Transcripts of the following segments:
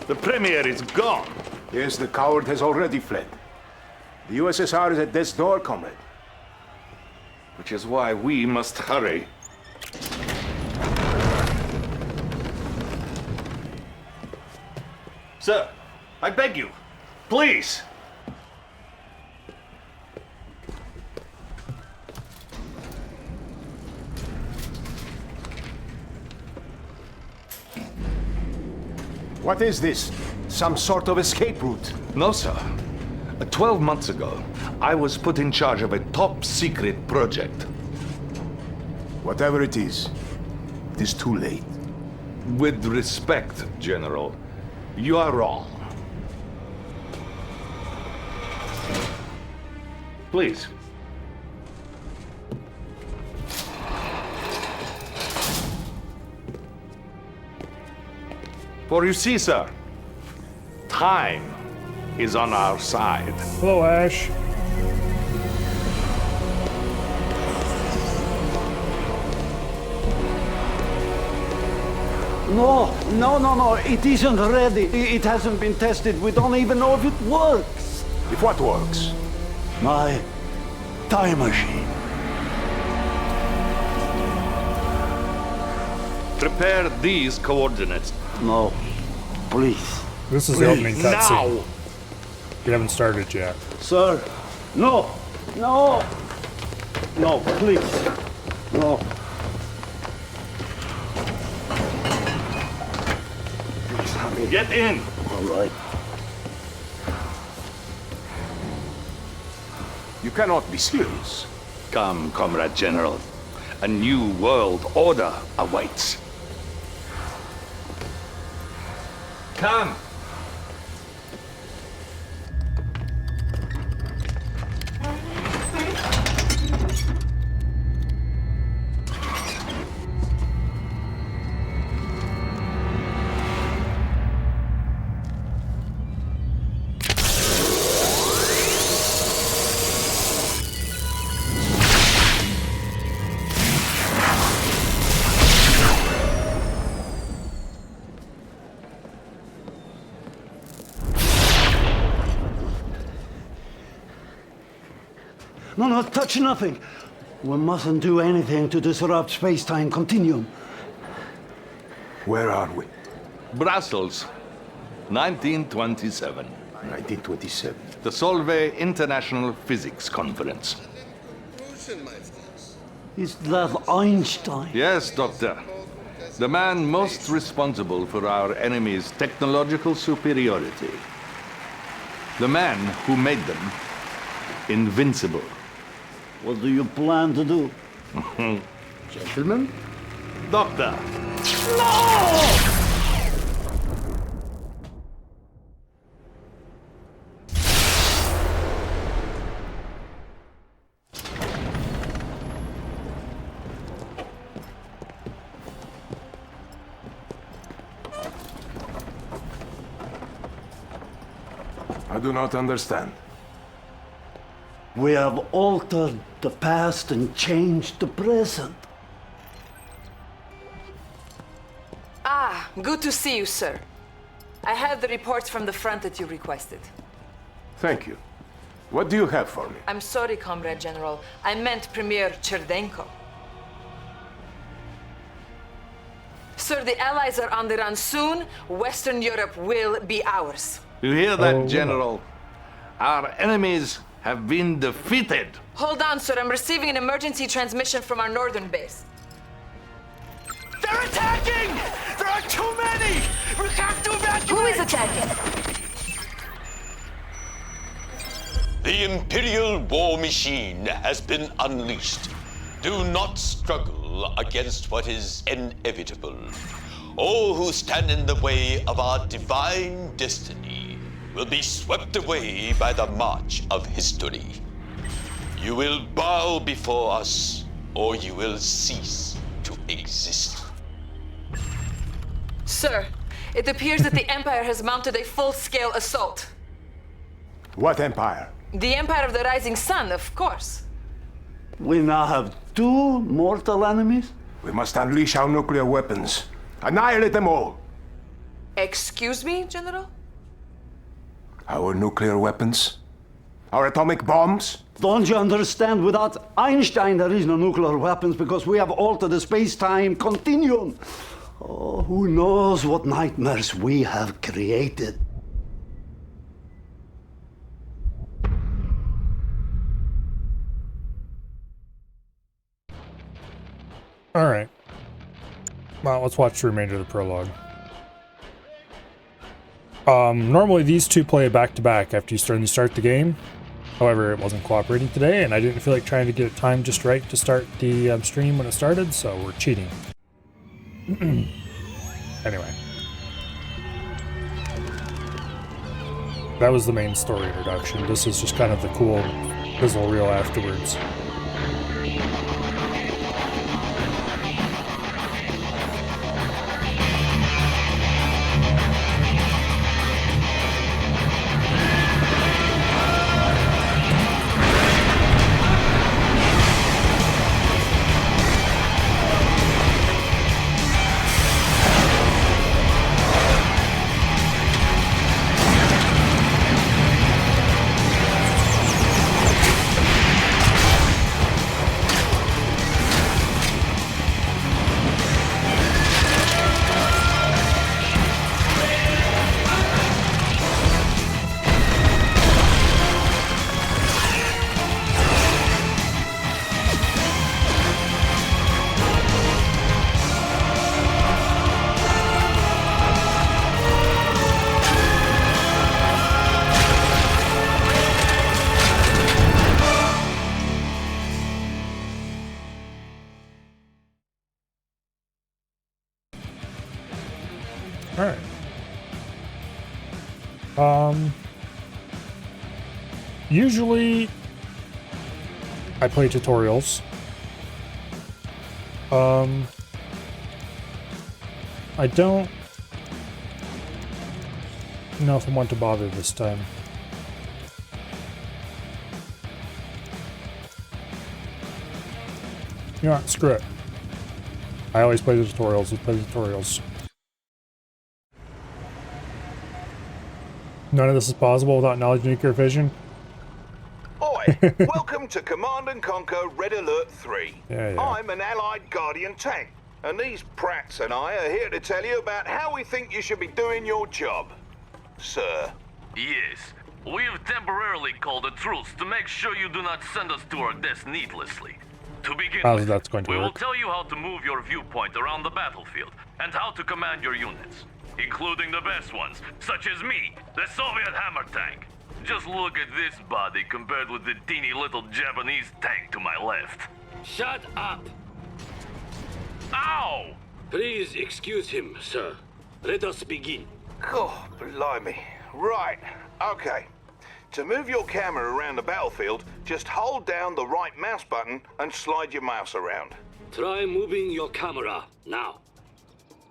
The Premier is gone. Yes, the coward has already fled. The USSR is at death's door, comrade. Which is why we must hurry. Sir, I beg you, please. What is this? Some sort of escape route? No, sir. 12 months ago, I was put in charge of a top-secret project. Whatever it is too late. With respect, General, you are wrong. Please. For you see, sir, time is on our side. Hello, Ash. No. It isn't ready. It hasn't been tested. We don't even know if it works. If what works? My time machine. Prepare these coordinates. No, please. This is the opening cutscene. Now! You haven't started yet. Sir, no, please, no. Get in! All right. You cannot be serious. Come, Comrade General. A new world order awaits. Come! No, touch nothing. We mustn't do anything to disrupt space-time continuum. Where are we? Brussels, 1927. 1927. The Solvay International Physics Conference. Is that Einstein? Yes, Doctor. The man most responsible for our enemy's technological superiority. The man who made them invincible. What do you plan to do? Gentlemen? Doctor! I do not understand. We have altered the past and changed the present. Ah, good to see you, sir. I have the reports from the front that you requested. Thank you. What do you have for me? I'm sorry, Comrade General. I meant Premier Cherdenko. Sir, the Allies are on the run soon. Western Europe will be ours. You hear that, Oh. General? Our enemies have been defeated. Hold on, sir. I'm receiving an emergency transmission from our northern base. They're attacking! There are too many! We have to evacuate! Who is attacking? The Imperial war machine has been unleashed. Do not struggle against what is inevitable. All who stand in the way of our divine destiny will be swept away by the march of history. You will bow before us, or you will cease to exist. Sir, it appears that the Empire has mounted a full-scale assault. What empire? The Empire of the Rising Sun, of course. We now have two mortal enemies? We must unleash our nuclear weapons. Annihilate them all. Excuse me, General? Our nuclear weapons? Our atomic bombs? Don't you understand? Without Einstein, there is no nuclear weapons because we have altered the space-time continuum. Oh, who knows what nightmares we have created. Alright. Well, let's watch the remainder of the prologue. Normally these two play back-to-back after you start the game. However, it wasn't cooperating today, and I didn't feel like trying to get it timed just right to start the stream when it started, so we're cheating. Anyway. That was the main story introduction. This is just kind of the cool fizzle reel afterwards. Alright. Usually I play tutorials. I don't know if I want to bother this time. You know what? Screw it. I always play the tutorials. Let's play the tutorials. None of this is possible without knowledge of nuclear fission. Oi, welcome to Command and Conquer Red Alert 3. Yeah. I'm an Allied Guardian tank, and these prats and I are here to tell you about how we think you should be doing your job. Sir. Yes, we have temporarily called a truce to make sure you do not send us to our death needlessly. To begin How's with, that going to we will work? tell you how to move your viewpoint around the battlefield, and how to command your units, including the best ones, such as me, the Soviet hammer tank. Just look at this body compared with the teeny little Japanese tank to my left. Shut up! Ow! Please excuse him, sir. Let us begin. Oh, blimey. Right, okay. To move your camera around the battlefield, just hold down the right mouse button and slide your mouse around. Try moving your camera now.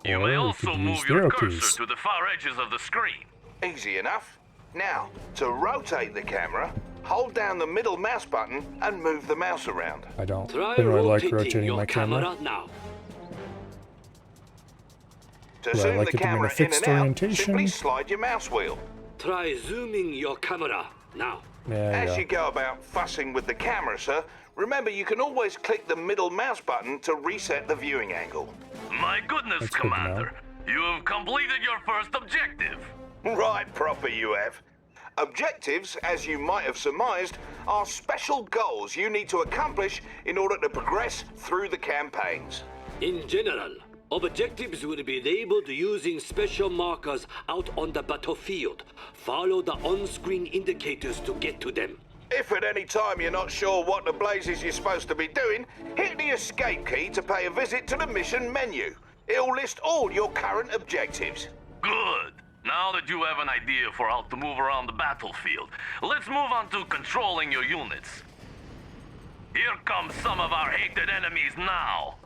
You Or may you also could move use your arrow cursor keys. to the far edges of the screen. Easy enough. Now, to rotate the camera, hold down the middle mouse button and move the mouse around. I don't Try really like rotating rotating your my camera. now. To Do I zoom like the it to be in a camera in fixed and out, orientation? simply slide your mouse wheel. Try zooming your camera now. Yeah, As you go about fussing with the camera, sir, remember you can always click the middle mouse button to reset the viewing angle. My goodness, That's good to know. Commander. You have completed your first objective. Right proper you have. Objectives, as you might have surmised, are special goals you need to accomplish in order to progress through the campaigns. In general, objectives will be labeled using special markers out on the battlefield. Follow the on-screen indicators to get to them. If at any time you're not sure what the blazes you're supposed to be doing, hit the escape key to pay a visit to the mission menu. It'll list all your current objectives. Good. Now that you have an idea for how to move around the battlefield, let's move on to controlling your units. Here come some of our hated enemies now.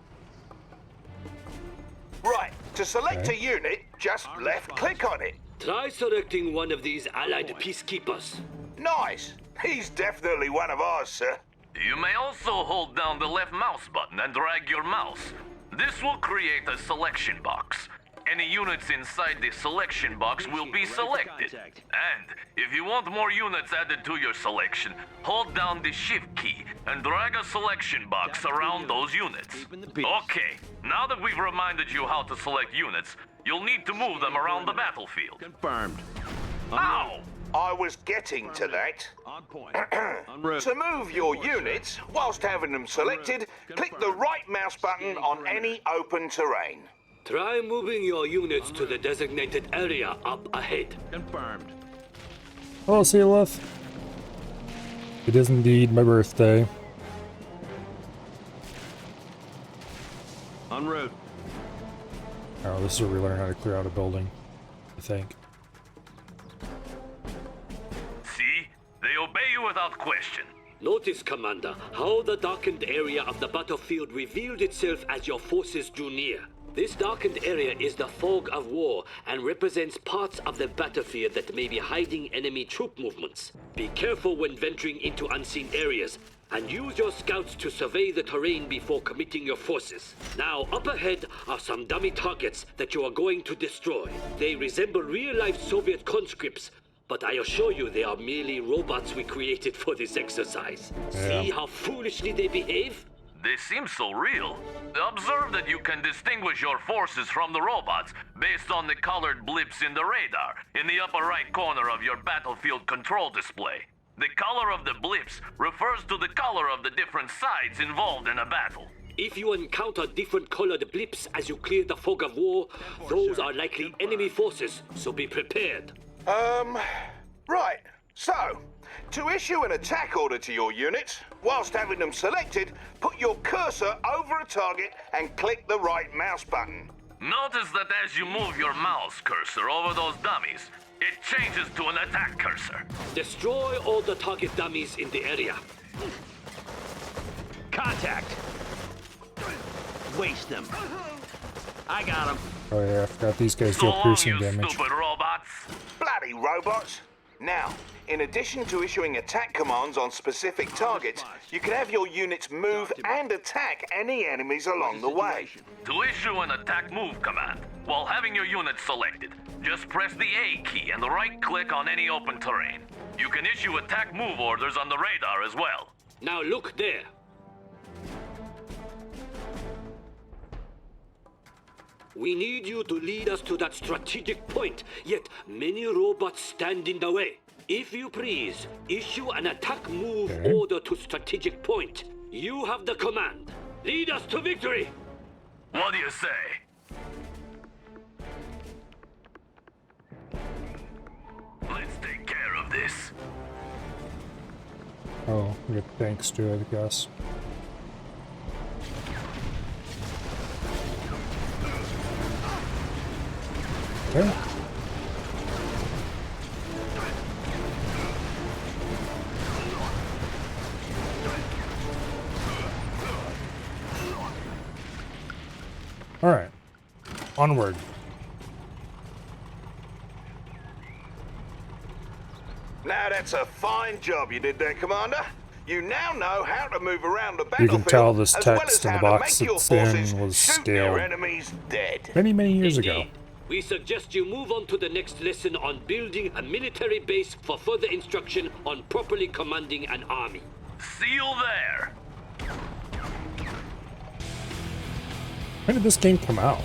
Right, to select a unit, just left-click on it. Try selecting one of these allied peacekeepers. Nice. He's definitely one of ours, sir. You may also hold down the left mouse button and drag your mouse. This will create a selection box. any units inside the selection box will be selected. And if you want more units added to your selection, hold down the shift key and drag a selection box around those units. Okay, now that we've reminded you how to select units, you'll need to move them around the battlefield. Confirmed. Ow! I was getting to that. On point. En route. To move your units, whilst having them selected, click the right mouse button on any open terrain. Try moving your units to the designated area up ahead. Confirmed. Hello, Sealith. It is indeed my birthday. En route. Oh, this is where we learn how to clear out a building, I think. See? They obey you without question. Notice, Commander, how the darkened area of the battlefield revealed itself as your forces drew near. This darkened area is the fog of war and represents parts of the battlefield that may be hiding enemy troop movements. Be careful when venturing into unseen areas, and use your scouts to survey the terrain before committing your forces. Now, up ahead are some dummy targets that you are going to destroy. They resemble real-life Soviet conscripts, but I assure you they are merely robots we created for this exercise. See how foolishly they behave? They seem so real. Observe that you can distinguish your forces from the robots based on the colored blips in the radar in the upper right corner of your battlefield control display. The color of the blips refers to the color of the different sides involved in a battle. If you encounter different colored blips as you clear the fog of war, those are likely enemy forces, so be prepared. Right. So, to issue an attack order to your units, whilst having them selected, put your cursor over a target and click the right mouse button. Notice that as you move your mouse cursor over those dummies, it changes to an attack cursor. Destroy all the target dummies in the area. Contact. Waste them. I got them. Oh yeah, I forgot these guys So deal long, piercing you damage. stupid robots. Bloody robots! Now, in addition to issuing attack commands on specific targets, you can have your units move and attack any enemies along the way. To issue an attack move command, while having your unit selected, just press the A key and right-click on any open terrain. You can issue attack move orders on the radar as well. Now look there. We need you to lead us to that strategic point, yet many robots stand in the way. If you please, issue an attack move order to strategic point. You have the command. Lead us to victory! What do you say? Let's take care of this. Oh, we get tanks too, I guess. Okay. All right, onward. Now that's a fine job you did there, Commander. You now know how to move around the You battlefield, can tell this as well text as in the how to box make your it's in forces was shoot their scaled enemies dead. many, many years ago. Indeed. We suggest you move on to the next lesson on building a military base for further instruction on properly commanding an army. See you there. When did this game come out?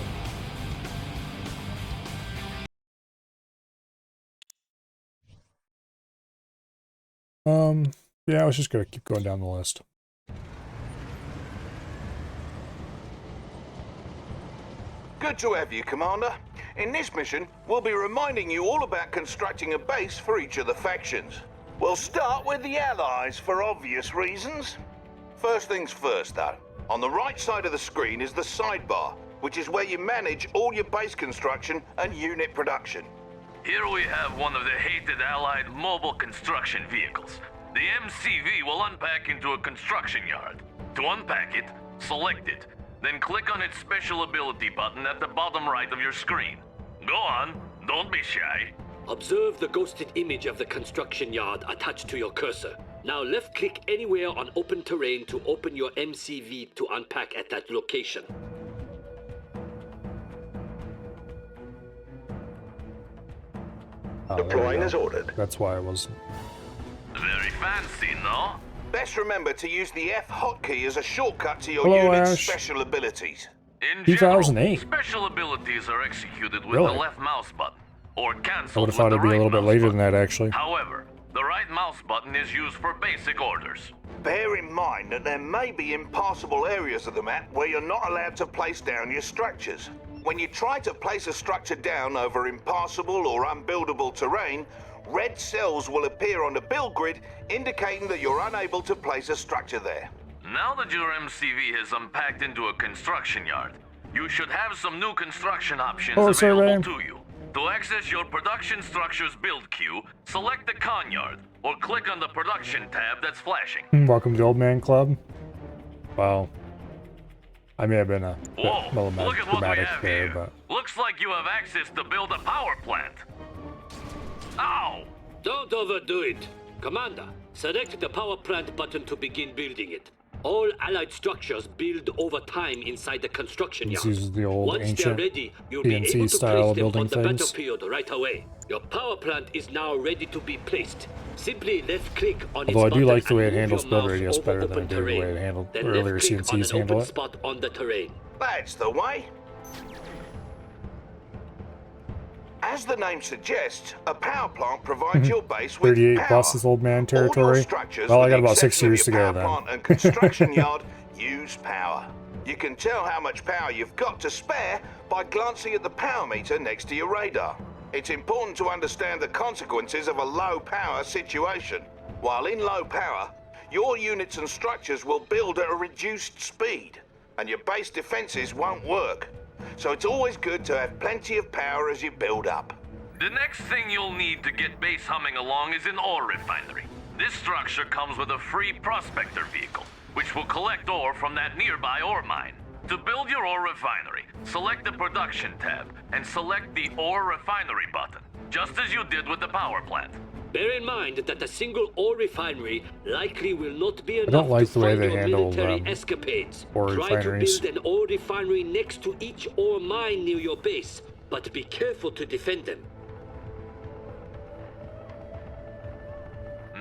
Yeah, I was just gonna keep going down the list. Good to have you, Commander. In this mission, we'll be reminding you all about constructing a base for each of the factions. We'll start with the Allies for obvious reasons. First things first, though. On the right side of the screen is the sidebar, which is where you manage all your base construction and unit production. Here we have one of the hated Allied mobile construction vehicles. The MCV will unpack into a construction yard. To unpack it, select it, then click on its special ability button at the bottom right of your screen. Go on, don't be shy. Observe the ghosted image of the construction yard attached to your cursor. Now left-click anywhere on open terrain to open your MCV to unpack at that location. Deploying as ordered. That's why I wasn't. Very fancy, no? Best remember to use the F hotkey as a shortcut to your Hello, unit's Ash. special abilities. In general, 2008. special abilities are executed with Really? the left mouse button, or I cancelled would have with thought the it'd be a right little bit mouse later button. than that, actually. However, the right mouse button is used for basic orders. Bear in mind that there may be impassable areas of the map where you're not allowed to place down your structures. When you try to place a structure down over impassable or unbuildable terrain, red cells will appear on the build grid indicating that you're unable to place a structure there. Now that your MCV has unpacked into a construction yard, you should have some new construction options Hello, available survey. to you. To access your production structure's build queue, select the con yard, or click on the production tab that's flashing. Welcome to the Old Man Club. Wow. I may have been a bit Whoa, look at what we dramatic have there, here. but Looks like you have access to build a power plant. Ow! Don't overdo it. Commander, select the power plant button to begin building it. All allied structures build over time inside the construction this yard. uses the old Once they're ancient ready, you'll be able PNC to style place of them on building the things. battlefield right away. Your power plant is now ready to be placed. Simply left-click on Although I its do button like the way it and move handles your build mouse radius over better than I open did the way terrain. it handled Then earlier left-click on CNCs an handle open it. spot on the terrain. That's the way. As the name suggests, a power plant provides your base with 38 power. plus is Old Man All your territory. structures, Well, I with got the about 6 exception of years to your go power then. plant and construction yard use power. You can tell how much power you've got to spare by glancing at the power meter next to your radar. It's important to understand the consequences of a low power situation. While in low power, your units and structures will build at a reduced speed, and your base defenses won't work. So it's always good to have plenty of power as you build up. The next thing you'll need to get base humming along is an ore refinery. This structure comes with a free prospector vehicle, which will collect ore from that nearby ore mine. To build your ore refinery, select the production tab and select the ore refinery button, just as you did with the power plant. Bear in mind that a single ore refinery likely will not be enough don't like to the way fund they your handle, military escapades. ore Try refineries. to build an ore refinery next to each ore mine near your base, but be careful to defend them.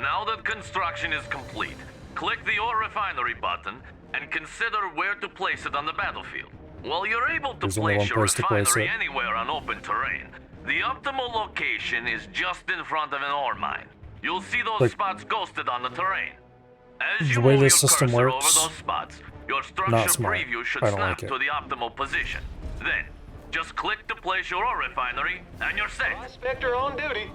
Now that construction is complete, click the ore refinery button and consider where to place it on the battlefield. While you're able to There's only place one your place to place refinery it. anywhere on open terrain, the optimal location is just in front of an ore mine. You'll see those Like, spots ghosted on the terrain. As you the way move your this system cursor works, over those spots, your structure not smart. preview should I don't snap like it. to the optimal position. Then, just click to place your ore refinery and you're set. Prospector on duty.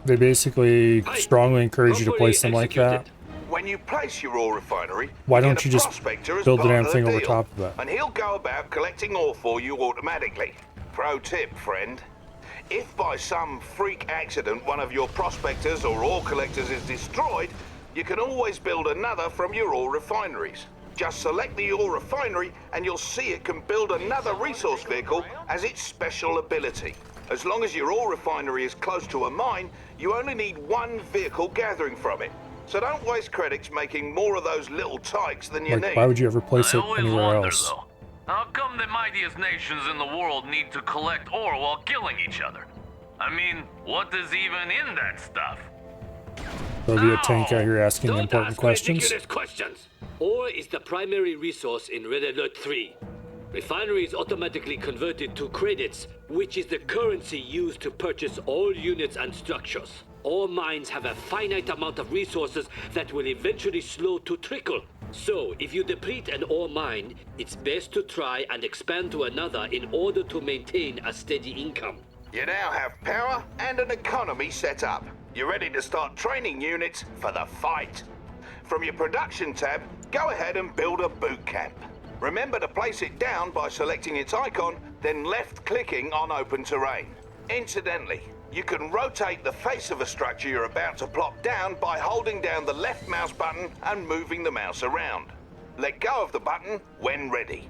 They basically strongly encourage you to place them like that. When you place your ore refinery, Why you don't get you a just prospector as build the part damn of thing over deal, top of it? and he'll go about collecting ore for you automatically. Pro tip, friend. If by some freak accident one of your prospectors or ore collectors is destroyed, you can always build another from your ore refineries. Just select the ore refinery and you'll see it can build another resource vehicle as its special ability. As long as your ore refinery is close to a mine, you only need one vehicle gathering from it. So don't waste credits making more of those little tykes than you Like, need. why would you ever place I it always anywhere wonder, else? though, how come the mightiest nations in the world need to collect ore while killing each other? I mean, what is even in that stuff? There'll be a tank out here asking Don't important ask questions. ridiculous questions. Ore is the primary resource in Red Alert 3. Refinery is automatically converted to credits, which is the currency used to purchase all units and structures. All mines have a finite amount of resources that will eventually slow to trickle. So, if you deplete an ore mine, it's best to try and expand to another in order to maintain a steady income. You now have power and an economy set up. You're ready to start training units for the fight. From your production tab, go ahead and build a boot camp. Remember to place it down by selecting its icon, then left-clicking on open terrain. Incidentally, you can rotate the face of a structure you're about to plop down by holding down the left mouse button and moving the mouse around. Let go of the button when ready.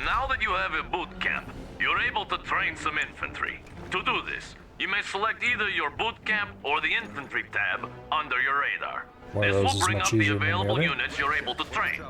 Now that you have a boot camp, you're able to train some infantry. To do this, you may select either your boot camp or the infantry tab under your radar. One of This those will is bring much up the easier than the available other. units you're able to train.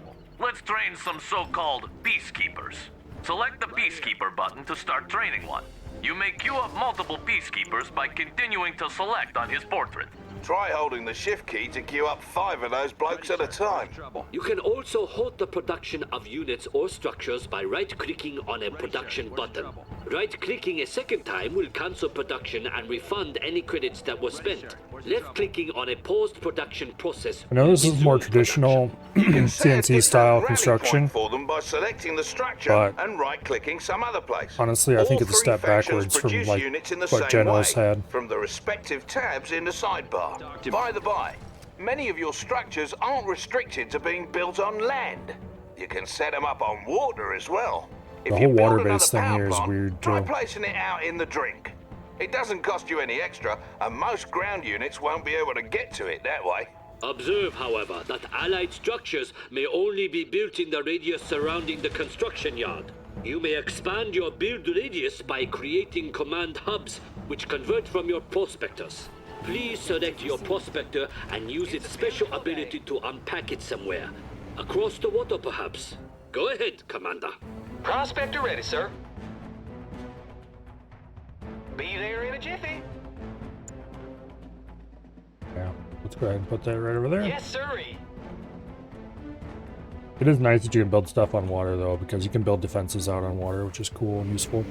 Let's train some so-called peacekeepers. Select the peacekeeper button to start training one. You may queue up multiple peacekeepers by continuing to select on his portrait. Try holding the shift key to queue up 5 of those blokes at a time. You can also halt the production of units or structures by right-clicking on a production button. Right-clicking a second time will cancel production and refund any credits that were spent. Left-clicking on a paused production process. I know this is more traditional CNC style construction, For them by selecting the structure but and right-clicking some other place. honestly, I think All it's a step three factions backwards from produce like units in the what same Generals way, had. from the respective tabs in the sidebar. By the by, many of your structures aren't restricted to being built on land. You can set them up on water as well. If The you whole build water-based another thing here is power plant, weird, try too. placing it out in the drink. It doesn't cost you any extra, and most ground units won't be able to get to it that way. Observe, however, that Allied structures may only be built in the radius surrounding the construction yard. You may expand your build radius by creating command hubs, which convert from your prospectors. Please select your prospector and use its special ability to unpack it somewhere. Across the water, perhaps. Go ahead, Commander. Prospector ready, sir. Be there in a jiffy. Yeah, let's go ahead and put that right over there. Yes, sirree. It is nice that you can build stuff on water, though, because you can build defenses out on water, which is cool and useful.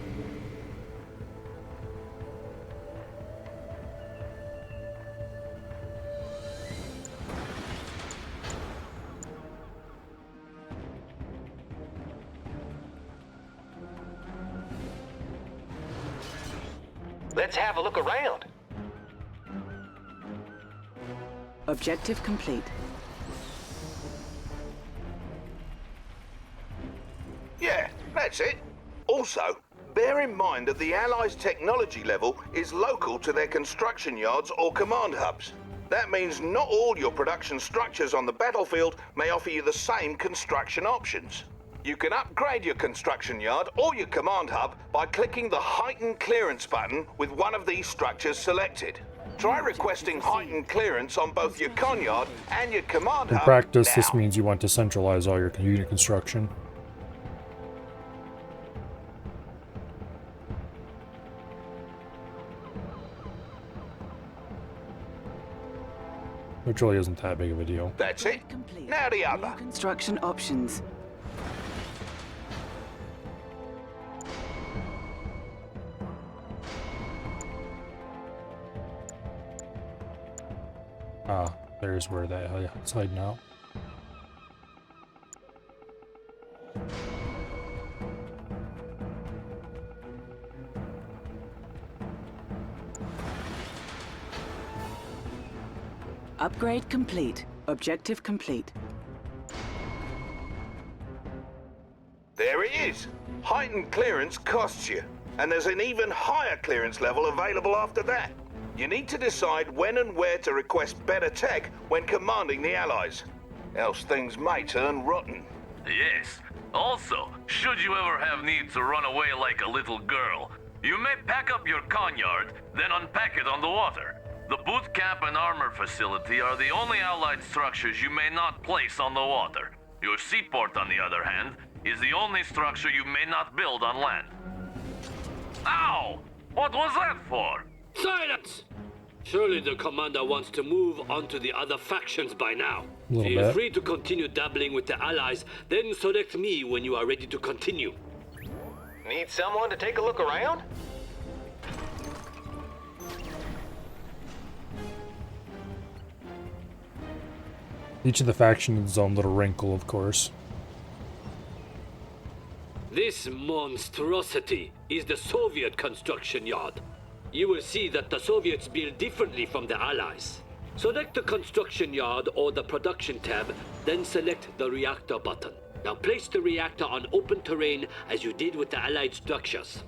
Let's have a look around. Objective complete. Yeah, that's it. Also, bear in mind that the Allies' technology level is local to their construction yards or command hubs. That means not all your production structures on the battlefield may offer you the same construction options. You can upgrade your construction yard or your command hub by clicking the Heighten Clearance button with one of these structures selected. Try requesting heightened clearance on both your con yard and your command In hub practice, now. this means you want to centralize all your unit construction. Which really isn't that big of a deal. That's it. Complete. Now the other. New construction options. Ah, there's where that it's hiding out. Upgrade complete. Objective complete. There it is. Heightened clearance costs you, and there's an even higher clearance level available after that. You need to decide when and where to request better tech when commanding the Allies. Else things may turn rotten. Yes. Also, should you ever have need to run away like a little girl, you may pack up your conyard, then unpack it on the water. The boot camp and armor facility are the only Allied structures you may not place on the water. Your seaport, on the other hand, is the only structure you may not build on land. Ow! What was that for? Silence! Surely the commander wants to move on to the other factions by now. A little Feel bit. free to continue dabbling with the allies, then select me when you are ready to continue. Need someone to take a look around? Each of the factions has its own little wrinkle, of course. This monstrosity is the Soviet construction yard. You will see that the Soviets build differently from the Allies. Select the construction yard or the production tab, then select the reactor button. Now place the reactor on open terrain as you did with the Allied structures.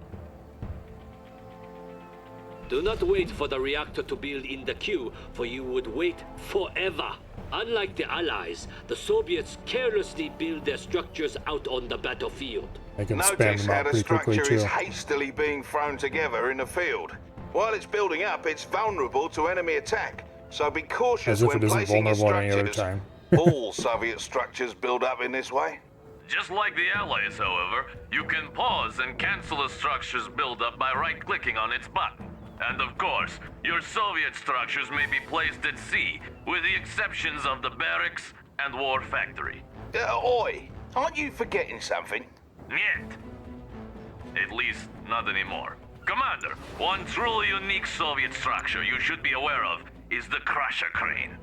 Do not wait for the reactor to build in the queue, for you would wait forever. Unlike the Allies, the Soviets carelessly build their structures out on the battlefield. I can spam Notice them how out the pretty quickly structure is too. hastily being thrown together in the field. While it's building up, it's vulnerable to enemy attack. So be cautious As if when it isn't placing your vulnerable at any other structures. time. All Soviet structures build up in this way. Just like the Allies, however, you can pause and cancel a structure's buildup by right-clicking on its button. And of course, your Soviet structures may be placed at sea, with the exceptions of the barracks and war factory. Oi, aren't you forgetting something? Yet. At least, not anymore. Commander, one truly unique Soviet structure you should be aware of is the Crusher Crane.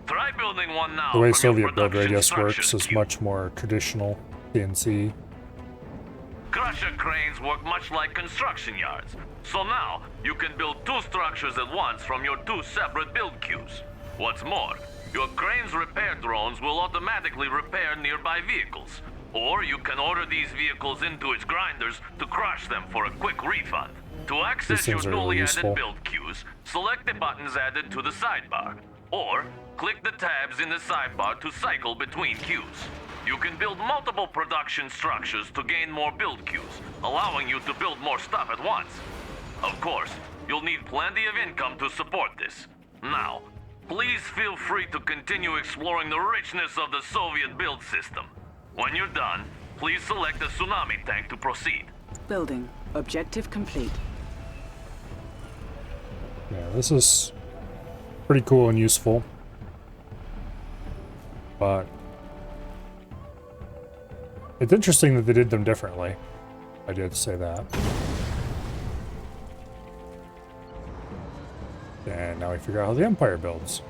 Try building one now. The way from your Soviet build production radius structures works is queue. much more traditional CNC. Crusher cranes work much like construction yards. So now, you can build 2 structures at once from your 2 separate build queues. What's more, your crane's repair drones will automatically repair nearby vehicles. Or you can order these vehicles into its grinders to crush them for a quick refund. To access your things are really newly useful. added build queues, select the buttons added to the sidebar. Or, click the tabs in the sidebar to cycle between queues. You can build multiple production structures to gain more build queues, allowing you to build more stuff at once. Of course, you'll need plenty of income to support this. Now, please feel free to continue exploring the richness of the Soviet build system. When you're done, please select the tsunami tank to proceed. Building. Objective complete. Yeah, this is pretty cool and useful. But it's interesting that they did them differently. I did say that. And now we figure out how the Empire builds.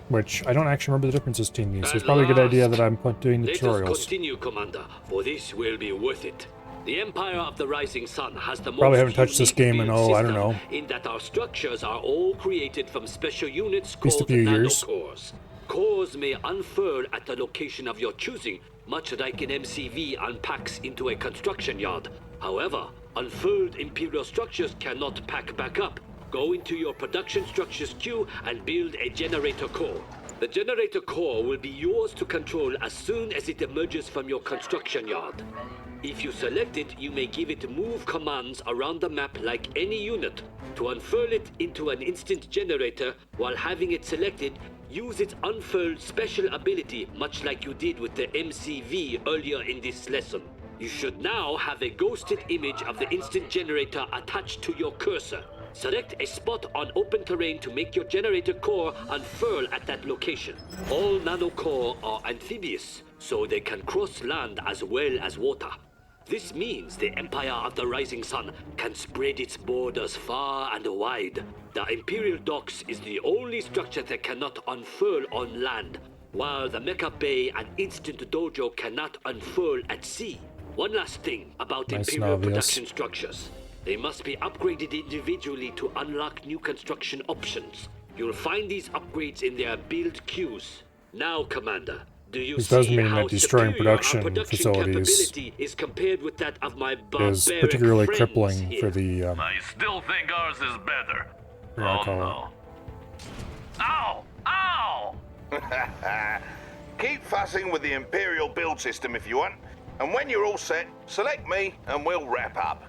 Which, I don't actually remember the differences between these, so it's probably a good idea that I'm doing the Let us tutorials. continue, Commander, for this will be worth it. The Empire of the Rising Sun has the Probably most haven't touched this unique game in, build I don't system know, in that our structures are all created from special units least a called few years. nanocores. Cores may unfurl at the location of your choosing, much like an MCV unpacks into a construction yard. However, unfurled Imperial structures cannot pack back up. Go into your production structures queue and build a generator core. The generator core will be yours to control as soon as it emerges from your construction yard. If you select it, you may give it move commands around the map like any unit. To unfurl it into an instant generator while having it selected, use its unfurled special ability much like you did with the MCV earlier in this lesson. You should now have a ghosted image of the instant generator attached to your cursor. Select a spot on open terrain to make your generator core unfurl at that location. All nanocore are amphibious, so they can cross land as well as water. This means the Empire of the Rising Sun can spread its borders far and wide. The Imperial Docks is the only structure that cannot unfurl on land, while the Mecha Bay and Instant Dojo cannot unfurl at sea. One last thing about Nice and Imperial obvious. production structures. They must be upgraded individually to unlock new construction options. You'll find these upgrades in their build queues. Now, Commander, do you This does see mean how that destroying superior our production production facilities capability is compared with that of my is barbaric particularly friends crippling here? for the I still think ours is better. Yeah, I Oh call no. Ow! Ow! Keep fussing with the Imperial build system if you want, and when you're all set, select me and we'll wrap up.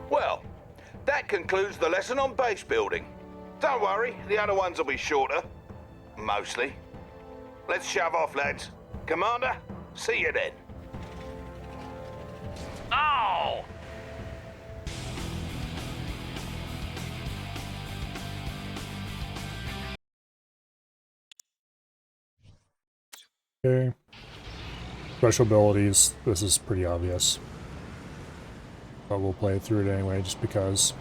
Well, that concludes the lesson on base building. Don't worry, the other ones will be shorter. Mostly. Let's shove off, lads. Commander, see you then. Ow! Okay. Special abilities. This is pretty obvious. But we'll play through it anyway, just because.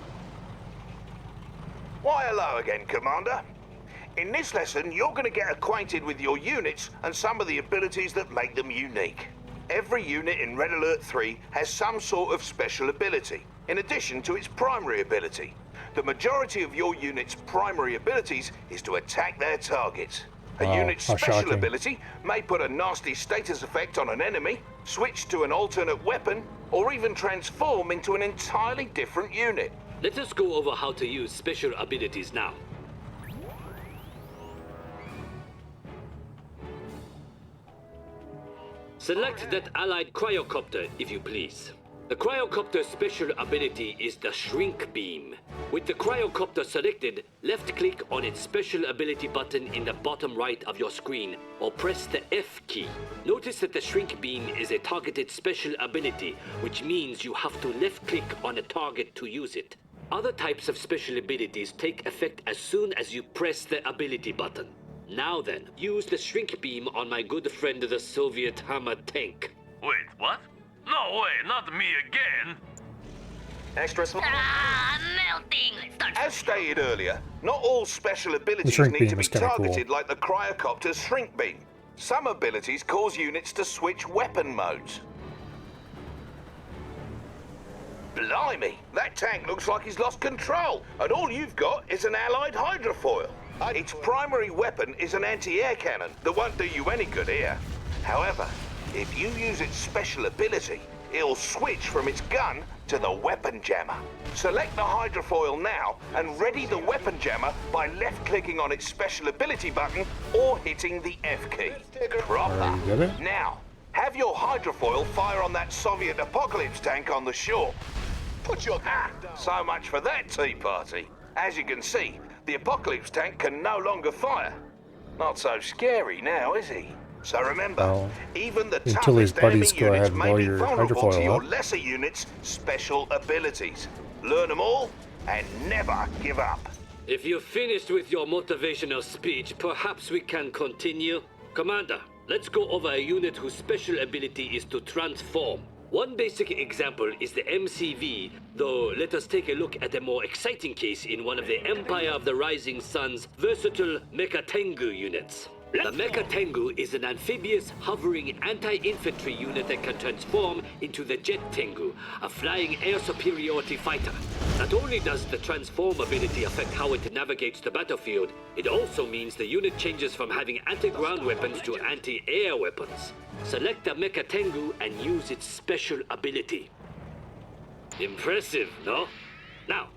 Why hello again, Commander. In this lesson, you're going to get acquainted with your units and some of the abilities that make them unique. Every unit in Red Alert 3 has some sort of special ability, in addition to its primary ability. The majority of your unit's primary abilities is to attack their targets. A Wow, unit's how special shocking. ability may put a nasty status effect on an enemy, switch to an alternate weapon, or even transform into an entirely different unit. Let us go over how to use special abilities now. Select that allied cryocopter, if you please. The Cryocopter's special ability is the Shrink Beam. With the Cryocopter selected, left-click on its special ability button in the bottom right of your screen, or press the F key. Notice that the Shrink Beam is a targeted special ability, which means you have to left-click on a target to use it. Other types of special abilities take effect as soon as you press the ability button. Now then, use the Shrink Beam on my good friend the Soviet Hammer tank. Wait, what? No way, not me again! Extra small. Melting! As stated earlier, not all special abilities shrink need beam to be is kinda targeted cool. like the Cryocopter's Shrink Beam. Some abilities cause units to switch weapon modes. Blimey, that tank looks like he's lost control, and all you've got is an allied hydrofoil. Its primary weapon is an anti-air cannon that won't do you any good here. However, if you use its special ability, it'll switch from its gun to the weapon jammer. Select the hydrofoil now and ready the weapon jammer by left-clicking on its special ability button or hitting the F key. Proper. Alright, you got it? Now, have your hydrofoil fire on that Soviet apocalypse tank on the shore. Put your so much for that tea party. As you can see, the apocalypse tank can no longer fire. Not so scary now, is he? So remember, Well, even the until his toughest buddies enemy go units ahead and may blow be your vulnerable to hydrofoil your up. lesser units' special abilities. Learn them all and never give up. If you're finished with your motivational speech, perhaps we can continue? Commander, let's go over a unit whose special ability is to transform. One basic example is the MCV, though let us take a look at a more exciting case in one of the Empire of the Rising Sun's versatile Mecha Tengu units. The Mecha Tengu is an amphibious, hovering anti-infantry unit that can transform into the Jet Tengu, a flying air superiority fighter. Not only does the transform ability affect how it navigates the battlefield, it also means the unit changes from having anti-ground weapons to anti-air weapons. Select the Mecha Tengu and use its special ability. Impressive, no? Now,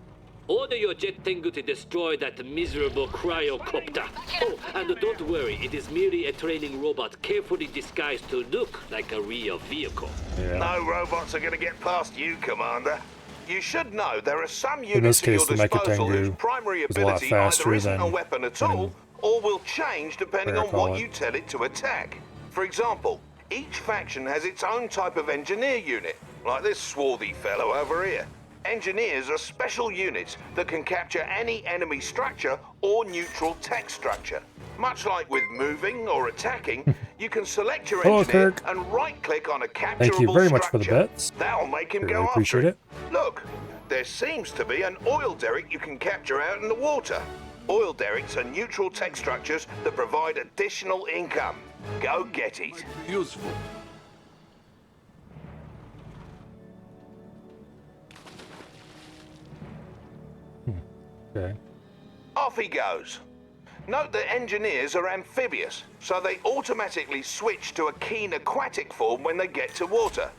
order your Jet Tengu to destroy that miserable Cryocopter. Oh, and don't worry, it is merely a training robot carefully disguised to look like a real vehicle. Yeah. No robots are going to get past you, Commander. You should know there are some In this units at your case, the Mecha disposal whose Tengu primary is a lot ability either faster isn't a than weapon at all, or will change depending what on I call what it. you tell it to attack. For example, each faction has its own type of engineer unit, like this swarthy fellow over here. Engineers are special units that can capture any enemy structure or neutral tech structure. Much like with moving or attacking, you can select your Hello, engineer Kirk. and right-click on a capturable Thank you very much structure. for the bets. That'll make him I go really after appreciate it. it. Look, there seems to be an oil derrick you can capture out in the water. Oil derricks are neutral tech structures that provide additional income. Go get it. Useful. Okay. Off he goes. Note that engineers are amphibious, so they automatically switch to a keen aquatic form when they get to water.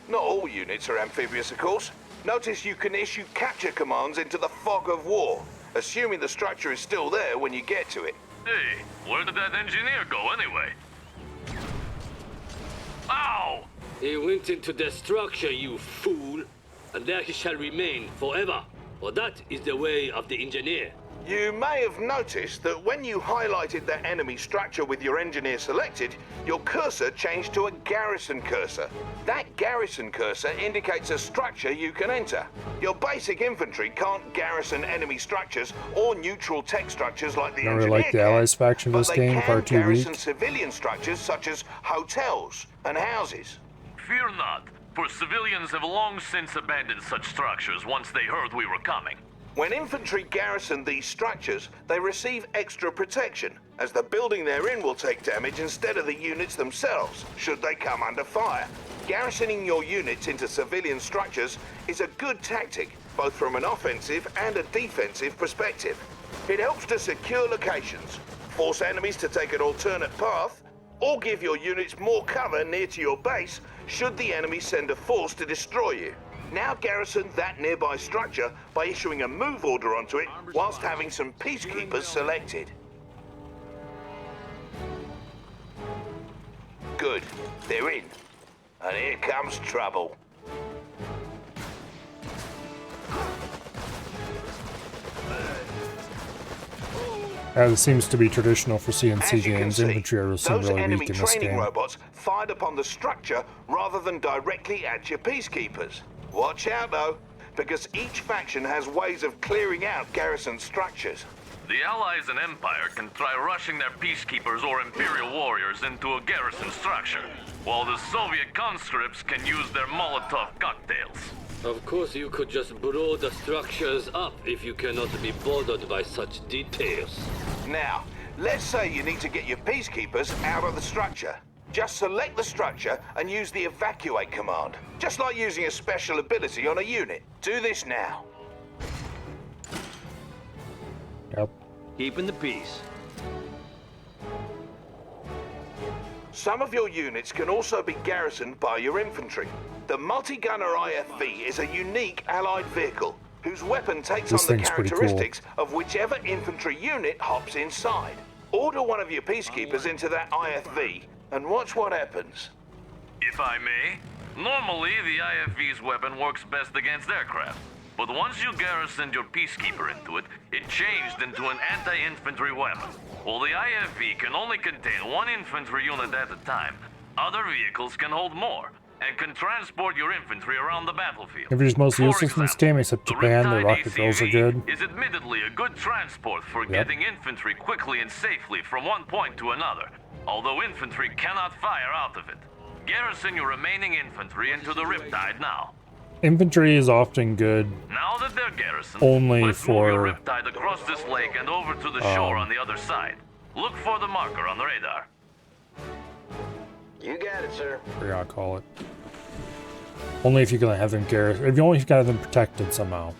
Not all units are amphibious, of course. Notice you can issue capture commands into the fog of war, assuming the structure is still there when you get to it. Hey, where did that engineer go anyway? Ow! He went into the structure, you fool, and there he shall remain forever. For that is the way of the engineer. You may have noticed that when you highlighted that enemy structure with your engineer selected, your cursor changed to a garrison cursor. That garrison cursor indicates a structure you can enter. Your basic infantry can't garrison enemy structures or neutral tech structures like the I don't really engineer like the can, Allies faction of but this they game, can far too garrison weak. civilian structures such as hotels and houses. Fear not, for civilians have long since abandoned such structures once they heard we were coming. When infantry garrison these structures, they receive extra protection, as the building they're in will take damage instead of the units themselves, should they come under fire. Garrisoning your units into civilian structures is a good tactic, both from an offensive and a defensive perspective. It helps to secure locations, force enemies to take an alternate path, or give your units more cover near to your base should the enemy send a force to destroy you. Now garrison that nearby structure by issuing a move order onto it whilst having some peacekeepers selected. Good, they're in. And here comes trouble. As it seems to be traditional for CNC As you can games, see, infantry are seem those really enemy weak in this training game. robots fired upon the structure rather than directly at your peacekeepers. Watch out though, because each faction has ways of clearing out garrison structures. The Allies and Empire can try rushing their peacekeepers or Imperial warriors into a garrison structure, while the Soviet conscripts can use their Molotov cocktails. Of course, you could just blow the structures up if you cannot be bothered by such details. Now, let's say you need to get your peacekeepers out of the structure. Just select the structure and use the evacuate command, just like using a special ability on a unit. Do this now. Yep. Keeping the peace. Some of your units can also be garrisoned by your infantry. The multi-gunner IFV is a unique allied vehicle whose weapon takes This on the thing's pretty cool. characteristics of whichever infantry unit hops inside. Order one of your peacekeepers into that IFV and watch what happens. If I may, normally the IFV's weapon works best against aircraft. But once you garrisoned your peacekeeper into it, it changed into an anti-infantry weapon. While the IFV can only contain one infantry unit at a time, other vehicles can hold more, and can transport your infantry around the battlefield. Infantry's mostly For useless in this example, game, except the Japan. The Riptide rocket drills are ACV good. is admittedly a good transport for getting infantry quickly and safely from one point to another, although infantry cannot fire out of it. Garrison your remaining infantry into the Riptide now. Infantry is often good Now that they're garrisoned, only let's for move your Riptide across this lake and over to the shore on the other side. Look for the marker on the radar. You got it, sir. I forgot to call it. Only if you can have them garrison. If you only have them protected somehow.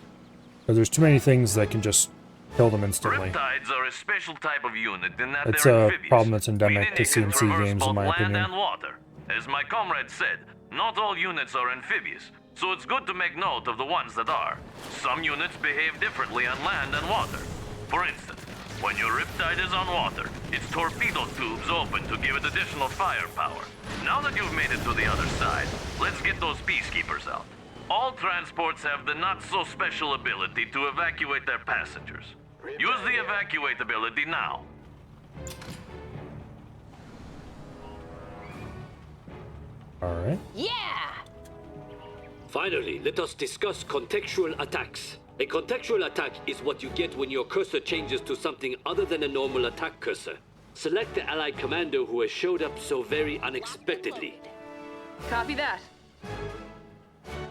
Because there's too many things that can just kill them instantly. Riptides are a special type of unit in that It's they're a amphibious, problem that's endemic meaning to they can CNC traverse games, both in my land opinion. and water. As my comrade said, not all units are amphibious, so it's good to make note of the ones that are. Some units behave differently on land and water. For instance, when your Riptide is on water, its torpedo tubes open to give it additional firepower. Now that you've made it to the other side, let's get those peacekeepers out. All transports have the not-so-special ability to evacuate their passengers. Use the evacuate ability now. Alright. Yeah! Finally, let us discuss contextual attacks. A contextual attack is what you get when your cursor changes to something other than a normal attack cursor. Select the allied commander who has showed up so very unexpectedly. Copy that.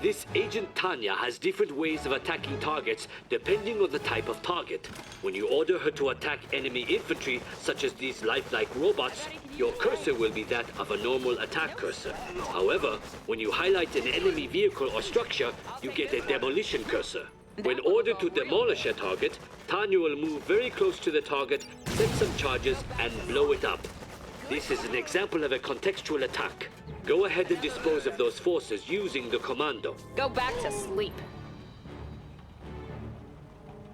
This Agent Tanya has different ways of attacking targets depending on the type of target. When you order her to attack enemy infantry, such as these lifelike robots, your cursor will be that of a normal attack cursor. However, when you highlight an enemy vehicle or structure, you get a demolition cursor. When ordered to demolish a target, Tanya will move very close to the target, set some charges, and blow it up. This is an example of a contextual attack. Go ahead and dispose of those forces using the commando. Go back to sleep.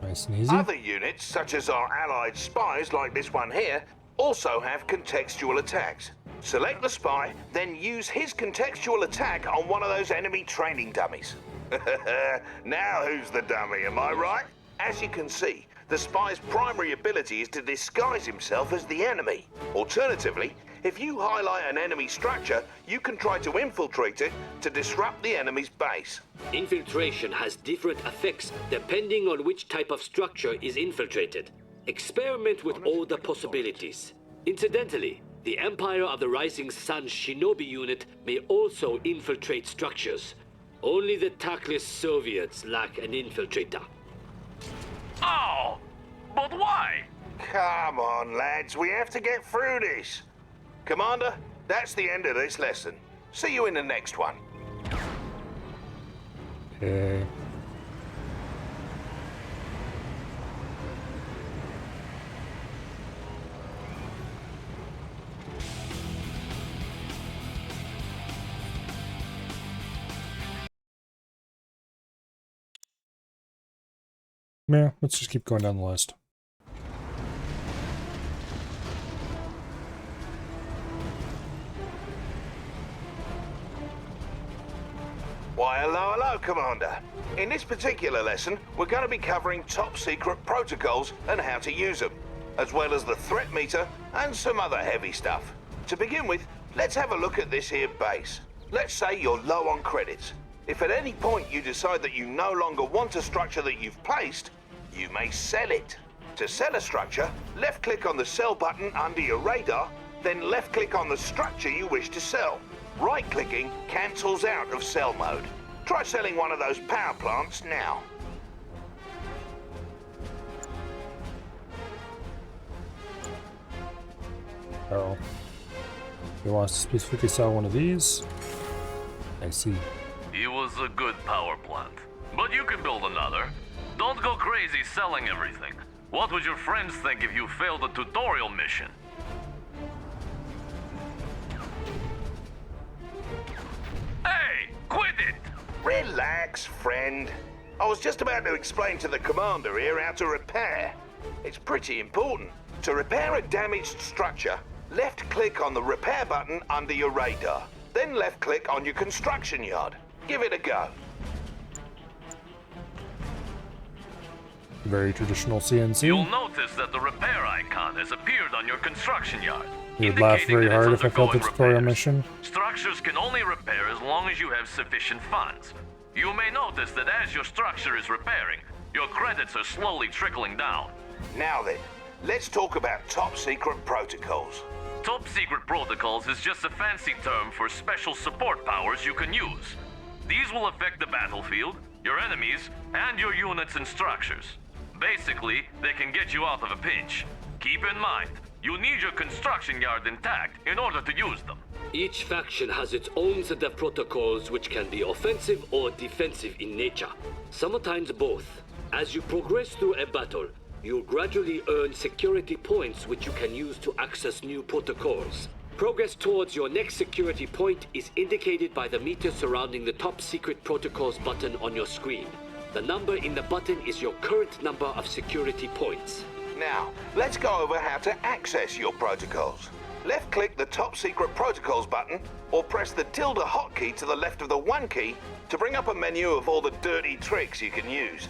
Nice and easy. Other units, such as our allied spies like this one here, also have contextual attacks. Select the spy, then use his contextual attack on one of those enemy training dummies. Now who's the dummy, am I right? As you can see, the spy's primary ability is to disguise himself as the enemy. Alternatively, if you highlight an enemy structure, you can try to infiltrate it to disrupt the enemy's base. Infiltration has different effects depending on which type of structure is infiltrated. Experiment with all the possibilities. Incidentally, the Empire of the Rising Sun Shinobi unit may also infiltrate structures. Only the tactless Soviets lack an infiltrator. Oh! But why? Come on, lads, we have to get through this. Commander, that's the end of this lesson. See you in the next one. Okay. Yeah, let's just keep going down the list. Why, hello, Commander. In this particular lesson, we're going to be covering top secret protocols and how to use them. as well as the threat meter and some other heavy stuff. To begin with, let's have a look at this here base. Let's say you're low on credits. If at any point you decide that you no longer want a structure that you've placed, you may sell it. To sell a structure, left-click on the sell button under your radar, then left-click on the structure you wish to sell. Right-clicking cancels out of sell mode. Try selling one of those power plants now. Oh. He wants to specifically sell one of these. I see. He was a good power plant. But you can build another. Don't go crazy selling everything. What would your friends think if you failed a tutorial mission? Hey, quit it! Relax, friend. I was just about to explain to the commander here how to repair. It's pretty important. To repair a damaged structure, left-click on the repair button under your radar. Then left-click on your construction yard. Give it a go. Very traditional CNC. You'll notice that the repair icon has appeared on your construction yard. You would laugh very hard if I failed the tutorial mission. Structures can only repair as long as you have sufficient funds. You may notice that as your structure is repairing, your credits are slowly trickling down. Now then, let's talk about top secret protocols. Top secret protocols is just a fancy term for special support powers you can use. These will affect the battlefield, your enemies, and your units and structures. Basically, they can get you out of a pinch. Keep in mind, you need your construction yard intact in order to use them. Each faction has its own set of protocols which can be offensive or defensive in nature. Sometimes both. As you progress through a battle, you'll gradually earn security points which you can use to access new protocols. Progress towards your next security point is indicated by the meter surrounding the top secret protocols button on your screen. The number in the button is your current number of security points. Now, let's go over how to access your protocols. Left-click the top secret protocols button, or press the tilde hotkey to the left of the 1 key to bring up a menu of all the dirty tricks you can use.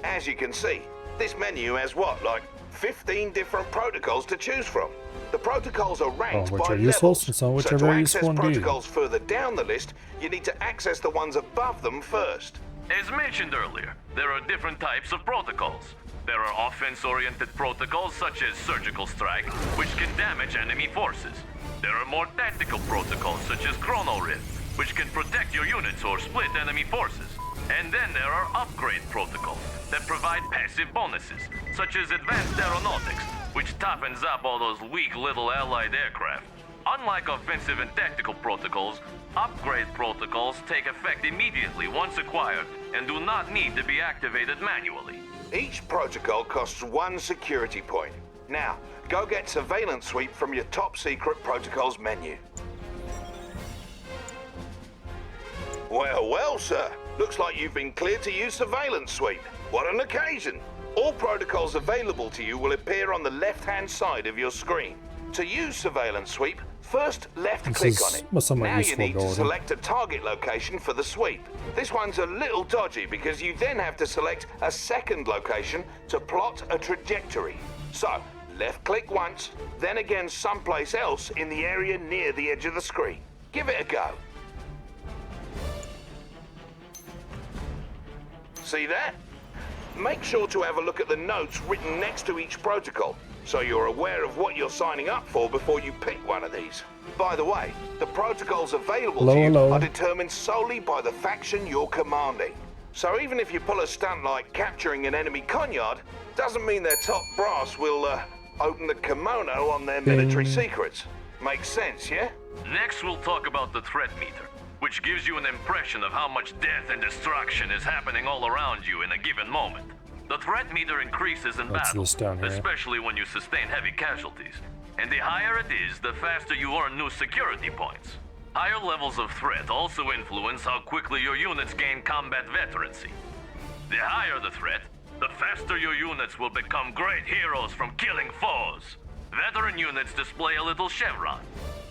As you can see, this menu has what, like 15 different protocols to choose from. The protocols are ranked which by are useful, levels, and some which so are to very access useful indeed. protocols further down the list, you need to access the ones above them first. As mentioned earlier, there are different types of protocols. There are offense-oriented protocols such as Surgical Strike, which can damage enemy forces. There are more tactical protocols such as Chrono Rift, which can protect your units or split enemy forces. And then there are upgrade protocols that provide passive bonuses, such as Advanced Aeronautics, which toughens up all those weak little allied aircraft. Unlike offensive and tactical protocols, upgrade protocols take effect immediately once acquired and do not need to be activated manually. Each protocol costs 1 security point. Now, go get Surveillance Sweep from your top secret protocols menu. Well, well, sir. Looks like you've been cleared to use Surveillance Sweep. What an occasion! All protocols available to you will appear on the left-hand side of your screen. To use Surveillance Sweep, first left-click on it. Now you need to select a target location for the sweep. This one's a little dodgy because you then have to select a second location to plot a trajectory. So, left-click once, then again someplace else in the area near the edge of the screen. Give it a go. See that? Make sure to have a look at the notes written next to each protocol, so you're aware of what you're signing up for before you pick one of these. By the way, the protocols available to you are determined solely by the faction you're commanding. So even if you pull a stunt like capturing an enemy conyard, doesn't mean their top brass will open the kimono on their military secrets. Makes sense, yeah? Next, we'll talk about the threat meter, which gives you an impression of how much death and destruction is happening all around you in a given moment. The threat meter increases in battle, especially when you sustain heavy casualties. And the higher it is, the faster you earn new security points. Higher levels of threat also influence how quickly your units gain combat veterancy. The higher the threat, the faster your units will become great heroes from killing foes. Veteran units display a little chevron.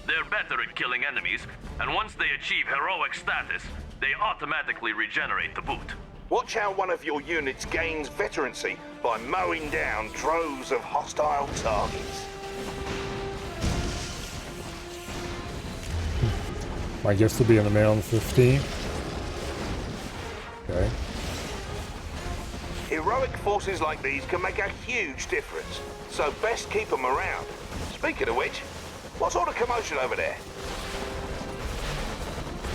They're better at killing enemies, and once they achieve heroic status, they automatically regenerate to boot. Watch how one of your units gains veterancy by mowing down droves of hostile targets. My gifts will be in the mail on the 15th. Okay. Heroic forces like these can make a huge difference, so best keep them around. Speaking of which, what sort of commotion over there?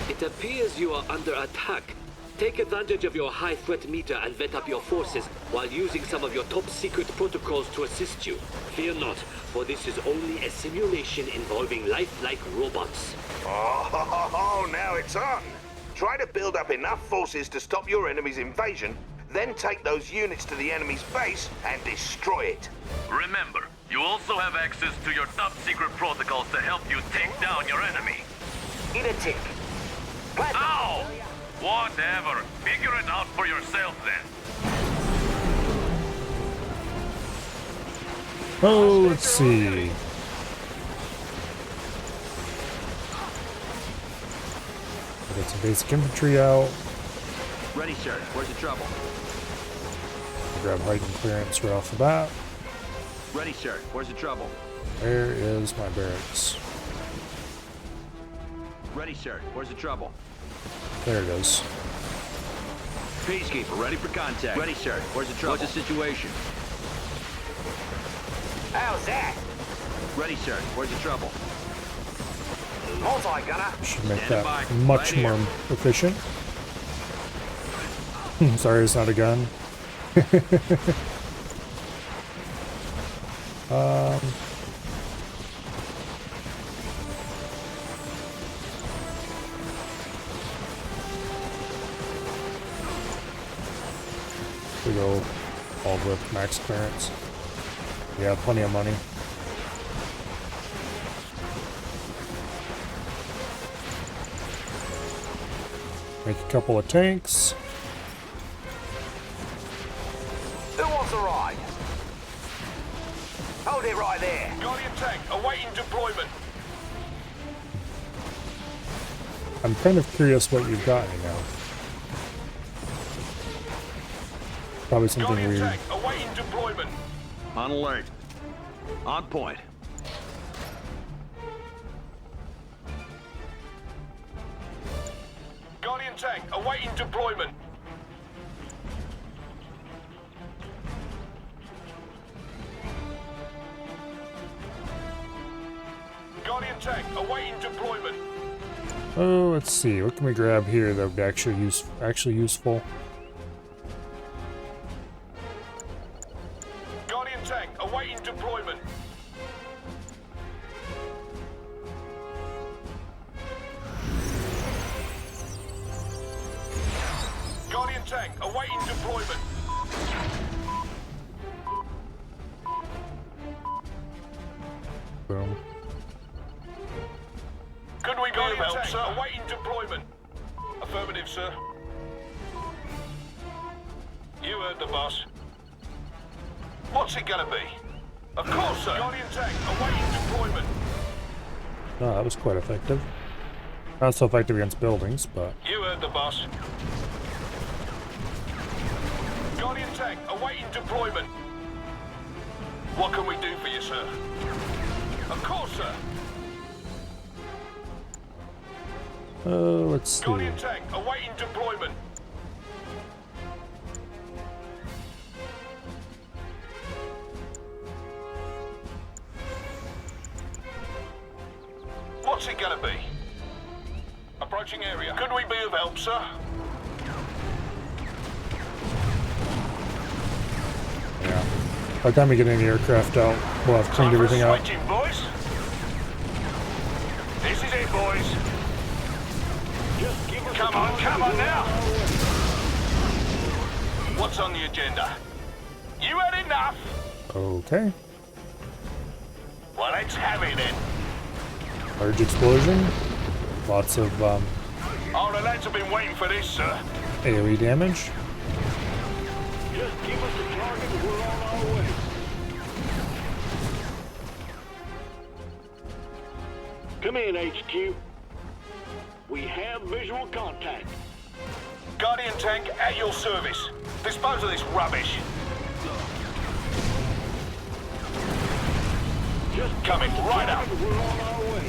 It appears you are under attack. Take advantage of your high threat meter and vet up your forces while using some of your top secret protocols to assist you. Fear not, for this is only a simulation involving lifelike robots. Oh, now it's on. Try to build up enough forces to stop your enemy's invasion, then take those units to the enemy's base and destroy it. Remember, you also have access to your top secret protocols to help you take down your enemy. Eat a tick. Ow! Whatever. Figure it out for yourself then. Oh, let's see. Get some basic infantry out. Ready, sir. Where's the trouble? Grab heightened clearance right off the bat. Ready, sir. Where's the trouble? Where is my barracks? Ready, sir. Where's the trouble? There it is. Peacekeeper, ready for contact. Ready, sir. Where's the trouble? What's the situation? How's that? Ready, sir. Where's the trouble? Multi-gunner. Should make that much more efficient. Sorry, it's not a gun. We go all with max clearance. We have plenty of money. Make a couple of tanks. Who wants a ride? Hold it right there. Guardian tank awaiting deployment. I'm kind of curious what you've got now. Probably something Guardian weird. tank awaiting deployment. On alert. On point. Guardian tank awaiting deployment. Guardian tank awaiting deployment. Oh, let's see. What can we grab here that would be actually useful? Guardian tank awaiting deployment. Guardian tank awaiting deployment. Boom. Could we be of help, sir? Awaiting deployment. Affirmative, sir. You heard the boss. What's it gonna be? Of course, sir. Guardian tank awaiting deployment. Oh, that was quite effective. Not so effective against buildings, but... You heard the boss. Guardian tank awaiting deployment. What can we do for you, sir? Of course, sir. Let's see. Guardian tank awaiting deployment. What's it gonna be? Approaching area. Could we be of help, sir? Yeah. By the time we get any aircraft out, we'll have cleaned everything out. Switching, boys. This is it, boys. Come on now. What's on the agenda? You had enough? Okay. Well, let's have it then. Large explosion. Lots of Oh, the lads have been waiting for this, sir. AoE damage. Just give us a target and we're on our way. Come in, HQ. We have visual contact. Guardian tank at your service. Dispose of this rubbish. Just Coming right up. we're on our way.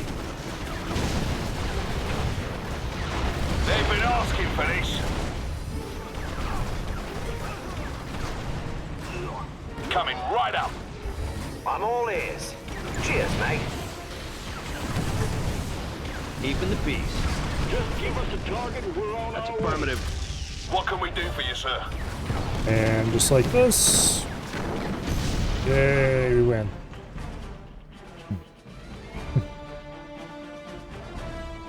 They've been asking for this. Coming right up. I'm all ears. Cheers, mate. Keeping the peace. Just give us a target and we're on That's our way. affirmative. What can we do for you, sir? And just like this. Yay, we win.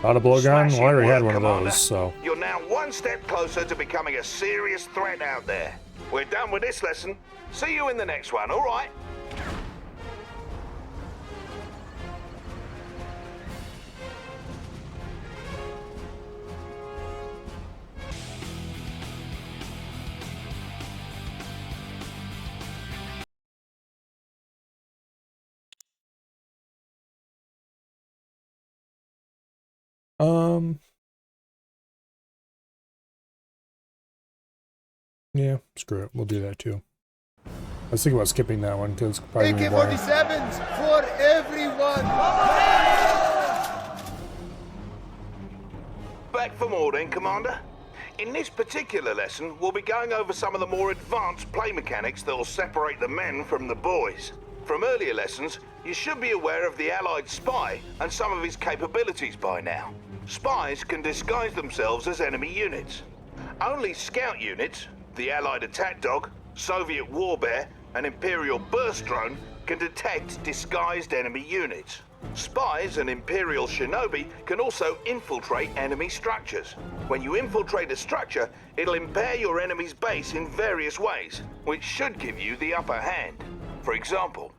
Not a blowgun? Well, I already had one of those, so. You're now one step closer to becoming a serious threat out there. We're done with this lesson. See you in the next one, all right? Yeah, screw it. We'll do that too. I was thinking about skipping that one because it's probably gonna be boring. AK-47s for everyone! Back for more then, Commander. In this particular lesson, we'll be going over some of the more advanced play mechanics that will separate the men from the boys. From earlier lessons, you should be aware of the Allied spy and some of his capabilities by now. Spies can disguise themselves as enemy units. Only scout units, the Allied attack dog, Soviet war bear, and Imperial burst drone can detect disguised enemy units. Spies and Imperial shinobi can also infiltrate enemy structures. When you infiltrate a structure, it'll impair your enemy's base in various ways, which should give you the upper hand. For example,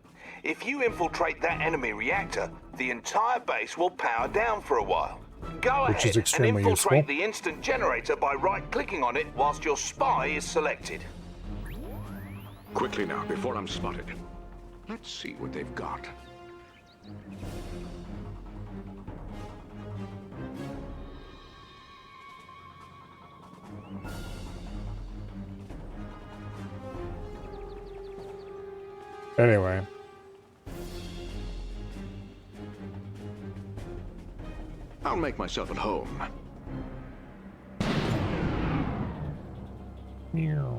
if you infiltrate that enemy reactor, the entire base will power down for a while. Go Which is ahead and extremely infiltrate useful. the instant generator by right-clicking on it whilst your spy is selected. Quickly now, before I'm spotted. Let's see what they've got. Anyway. I'll make myself at home.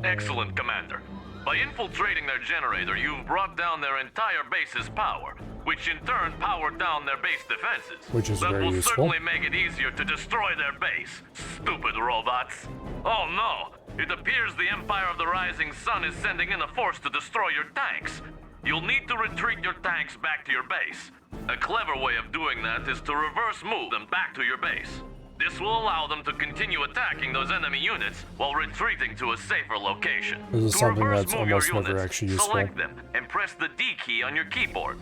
Excellent, Commander. By infiltrating their generator, you've brought down their entire base's power, which in turn powered down their base defenses. Which is that very will useful. certainly make it easier to destroy their base. Stupid robots. Oh no! It appears the Empire of the Rising Sun is sending in a force to destroy your tanks. You'll need to retreat your tanks back to your base. A clever way of doing that is to reverse move them back to your base. This will allow them to continue attacking those enemy units while retreating to a safer location. This is To something reverse that's move your almost never units, actually useful. select them and press the D key on your keyboard.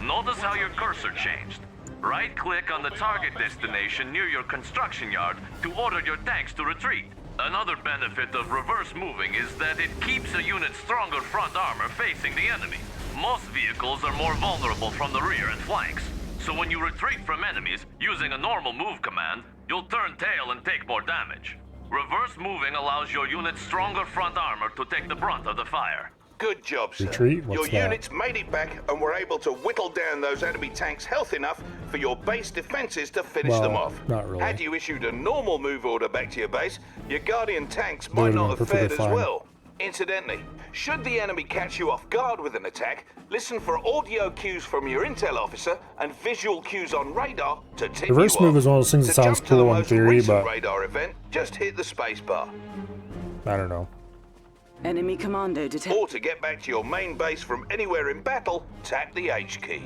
Notice how your cursor changed. Right-click on the target destination near your construction yard to order your tanks to retreat. Another benefit of reverse moving is that it keeps a unit's stronger front armor facing the enemy. Most vehicles are more vulnerable from the rear and flanks, so when you retreat from enemies using a normal move command, you'll turn tail and take more damage. Reverse moving allows your unit's stronger front armor to take the brunt of the fire. Good job, sir. Retreat? What's your that? units made it back and were able to whittle down those enemy tanks health enough for your base defenses to finish them Well, off. not really. Had you issued a normal move order back to your base, your Guardian tanks They might would've not been have fared perfectly as fine. well. Incidentally, should the enemy catch you off guard with an attack, listen for audio cues from your intel officer and visual cues on radar to tip Reverse you move off. is one of those things that To sounds jump to the cool in most theory, recent but radar event, just hit the space bar. I don't know. Enemy commando detected. Or to get back to your main base from anywhere in battle, tap the H key.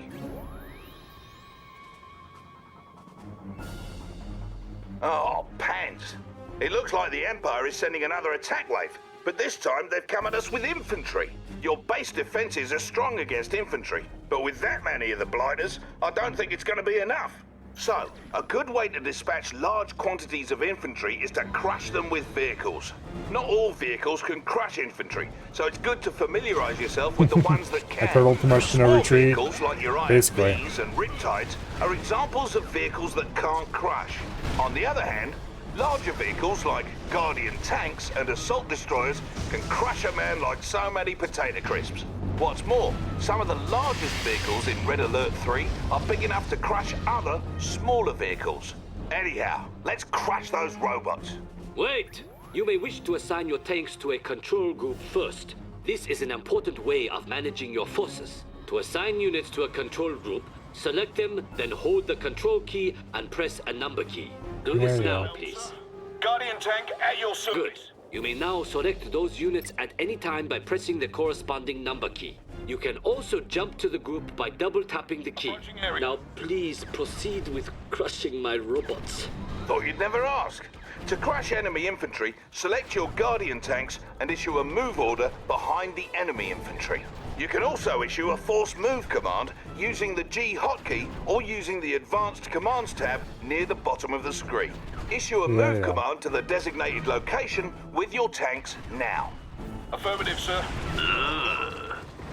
Oh, pants. It looks like the Empire is sending another attack wave, but this time they've come at us with infantry. Your base defenses are strong against infantry, but with that many of the blighters, I don't think it's going to be enough. So, a good way to dispatch large quantities of infantry is to crush them with vehicles. Not all vehicles can crush infantry, so it's good to familiarize yourself with the ones that can. I've heard all too much to no Small retreat. vehicles like your Basically. IFVs and Riptides are examples of vehicles that can't crush. On the other hand, larger vehicles like Guardian tanks and assault destroyers can crush a man like so many potato crisps. What's more, some of the largest vehicles in Red Alert 3 are big enough to crush other, smaller vehicles. Anyhow, let's crush those robots. Wait! You may wish to assign your tanks to a control group first. This is an important way of managing your forces. To assign units to a control group, select them, then hold the control key and press a number key. Do this now, please. Guardian tank at your service. Good. You may now select those units at any time by pressing the corresponding number key. You can also jump to the group by double-tapping the key. Now, please proceed with crushing my robots. Thought you'd never ask. To crush enemy infantry, select your Guardian tanks and issue a move order behind the enemy infantry. You can also issue a force move command using the G hotkey or using the Advanced Commands tab near the bottom of the screen. Issue a move command to the designated location with your tanks now. Affirmative, sir.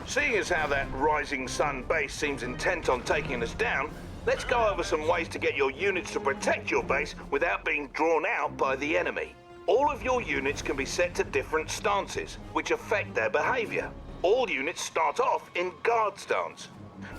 Seeing as how that Rising Sun base seems intent on taking us down, let's go over some ways to get your units to protect your base without being drawn out by the enemy. All of your units can be set to different stances, which affect their behavior. All units start off in guard stance,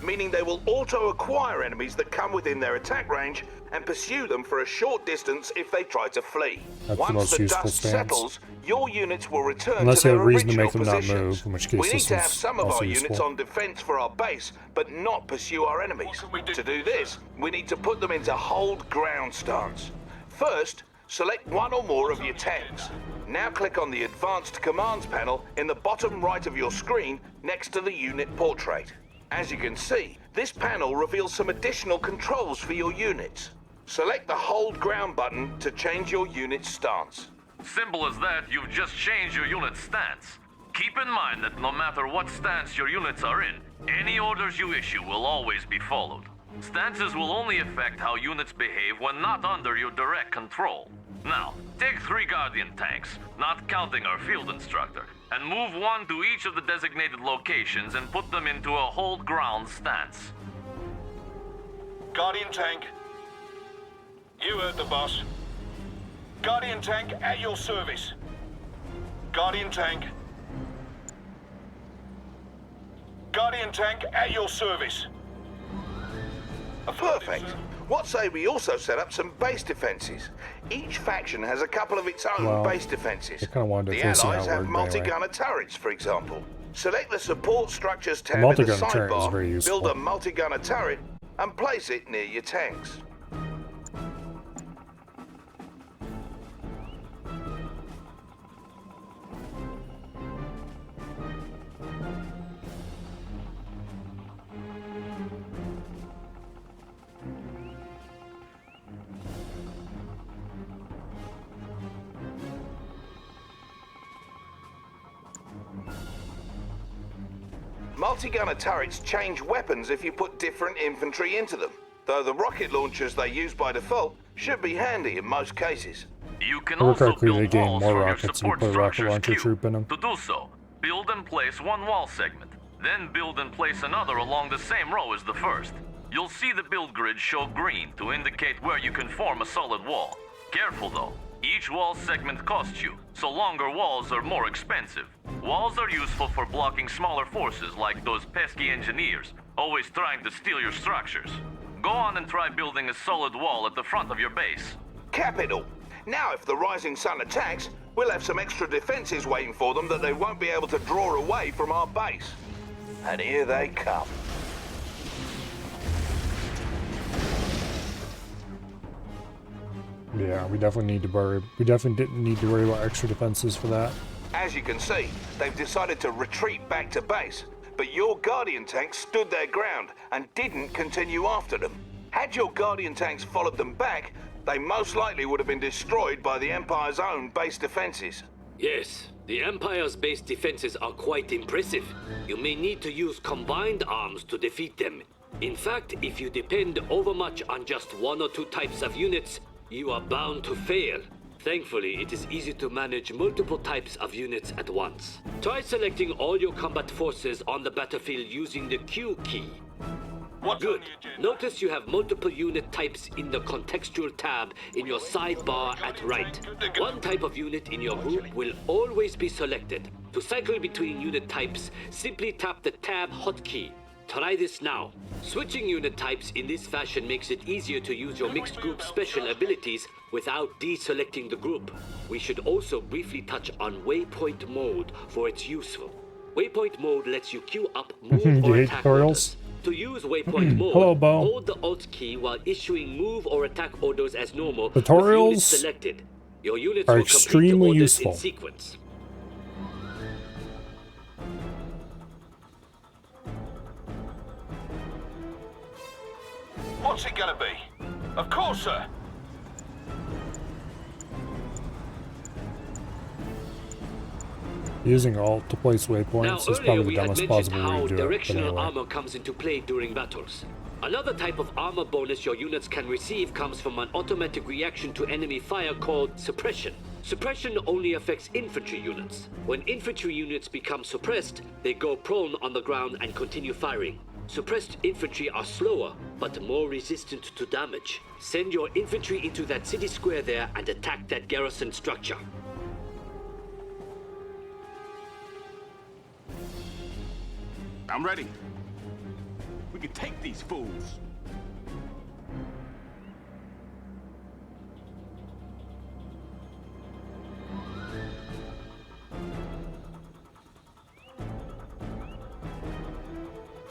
meaning they will auto-acquire enemies that come within their attack range and pursue them for a short distance if they try to flee. That's Once the most the useful dust stance. settles, your units will return Unless to you their have a reason to original make them not positions. move, in which case We need this to have is some of also our units useful. on defense for our base, but not pursue our enemies. To do this, we need to put them into hold ground stance. First, select one or more of your tanks. Now click on the Advanced Commands panel in the bottom right of your screen next to the unit portrait. As you can see, this panel reveals some additional controls for your units. Select the Hold Ground button to change your unit's stance. Simple as that, you've just changed your unit's stance. Keep in mind that no matter what stance your units are in, any orders you issue will always be followed. Stances will only affect how units behave when not under your direct control. Now, take 3 Guardian tanks, not counting our field instructor, and move one to each of the designated locations and put them into a hold ground stance. Guardian tank. You heard the boss. Guardian tank at your service. Guardian tank. Guardian tank at your service. Perfect. What say we also set up some base defenses? Each faction has a couple of its own base defenses. I kind of wanted to The face it Allies have outward, multi-gunner turrets, for example. Select the support structures tab in the multi-gunner turret is very sidebar, useful. build a multi-gunner turret, and place it near your tanks. Multi-gunner turrets change weapons if you put different infantry into them, though the rocket launchers they use by default should be handy in most cases. You can Or also correctly, they build gain walls more from your rockets if you support put a rocket structures launcher queue. troop in them. To do so, build and place one wall segment, then build and place another along the same row as the first. You'll see the build grid show green to indicate where you can form a solid wall. Careful though, each wall segment costs you, so longer walls are more expensive. Walls are useful for blocking smaller forces like those pesky engineers, always trying to steal your structures. Go on and try building a solid wall at the front of your base. Capital! Now if the Rising Sun attacks, we'll have some extra defenses waiting for them that they won't be able to draw away from our base. And here they come. Yeah, we definitely didn't need to worry about extra defenses for that. As you can see, they've decided to retreat back to base, but your Guardian tanks stood their ground and didn't continue after them. Had your Guardian tanks followed them back, they most likely would have been destroyed by the Empire's own base defenses. Yes, the Empire's base defenses are quite impressive. You may need to use combined arms to defeat them. In fact, if you depend overmuch on just 1 or 2 types of units, you are bound to fail. Thankfully, it is easy to manage multiple types of units at once. Try selecting all your combat forces on the battlefield using the Q key. Good. Notice you have multiple unit types in the contextual tab in your sidebar at right. One type of unit in your group will always be selected. To cycle between unit types, simply tap the tab hotkey. Try this now. Switching unit types in this fashion makes it easier to use your mixed group special abilities without deselecting the group. We should also briefly touch on waypoint mode for its useful. Waypoint mode lets you queue up move Do or you hate attack tutorials? orders. To use waypoint mode, Hello, Bo. hold the Alt key while issuing move or attack orders as normal Tutorials with units selected. Your units are will complete the extremely orders useful. in sequence. What's it gonna be? Of course, sir. Using alt to place Now, waypoints is earlier probably we the had dumbest mentioned possible way how to do it. But directional anyway. armor comes into play during battles. Another type of armor bonus your units can receive comes from an automatic reaction to enemy fire called suppression. Suppression only affects infantry units. When infantry units become suppressed, they go prone on the ground and continue firing. Suppressed infantry are slower, but more resistant to damage. Send your infantry into that city square there and attack that garrison structure. I'm ready. We can take these fools.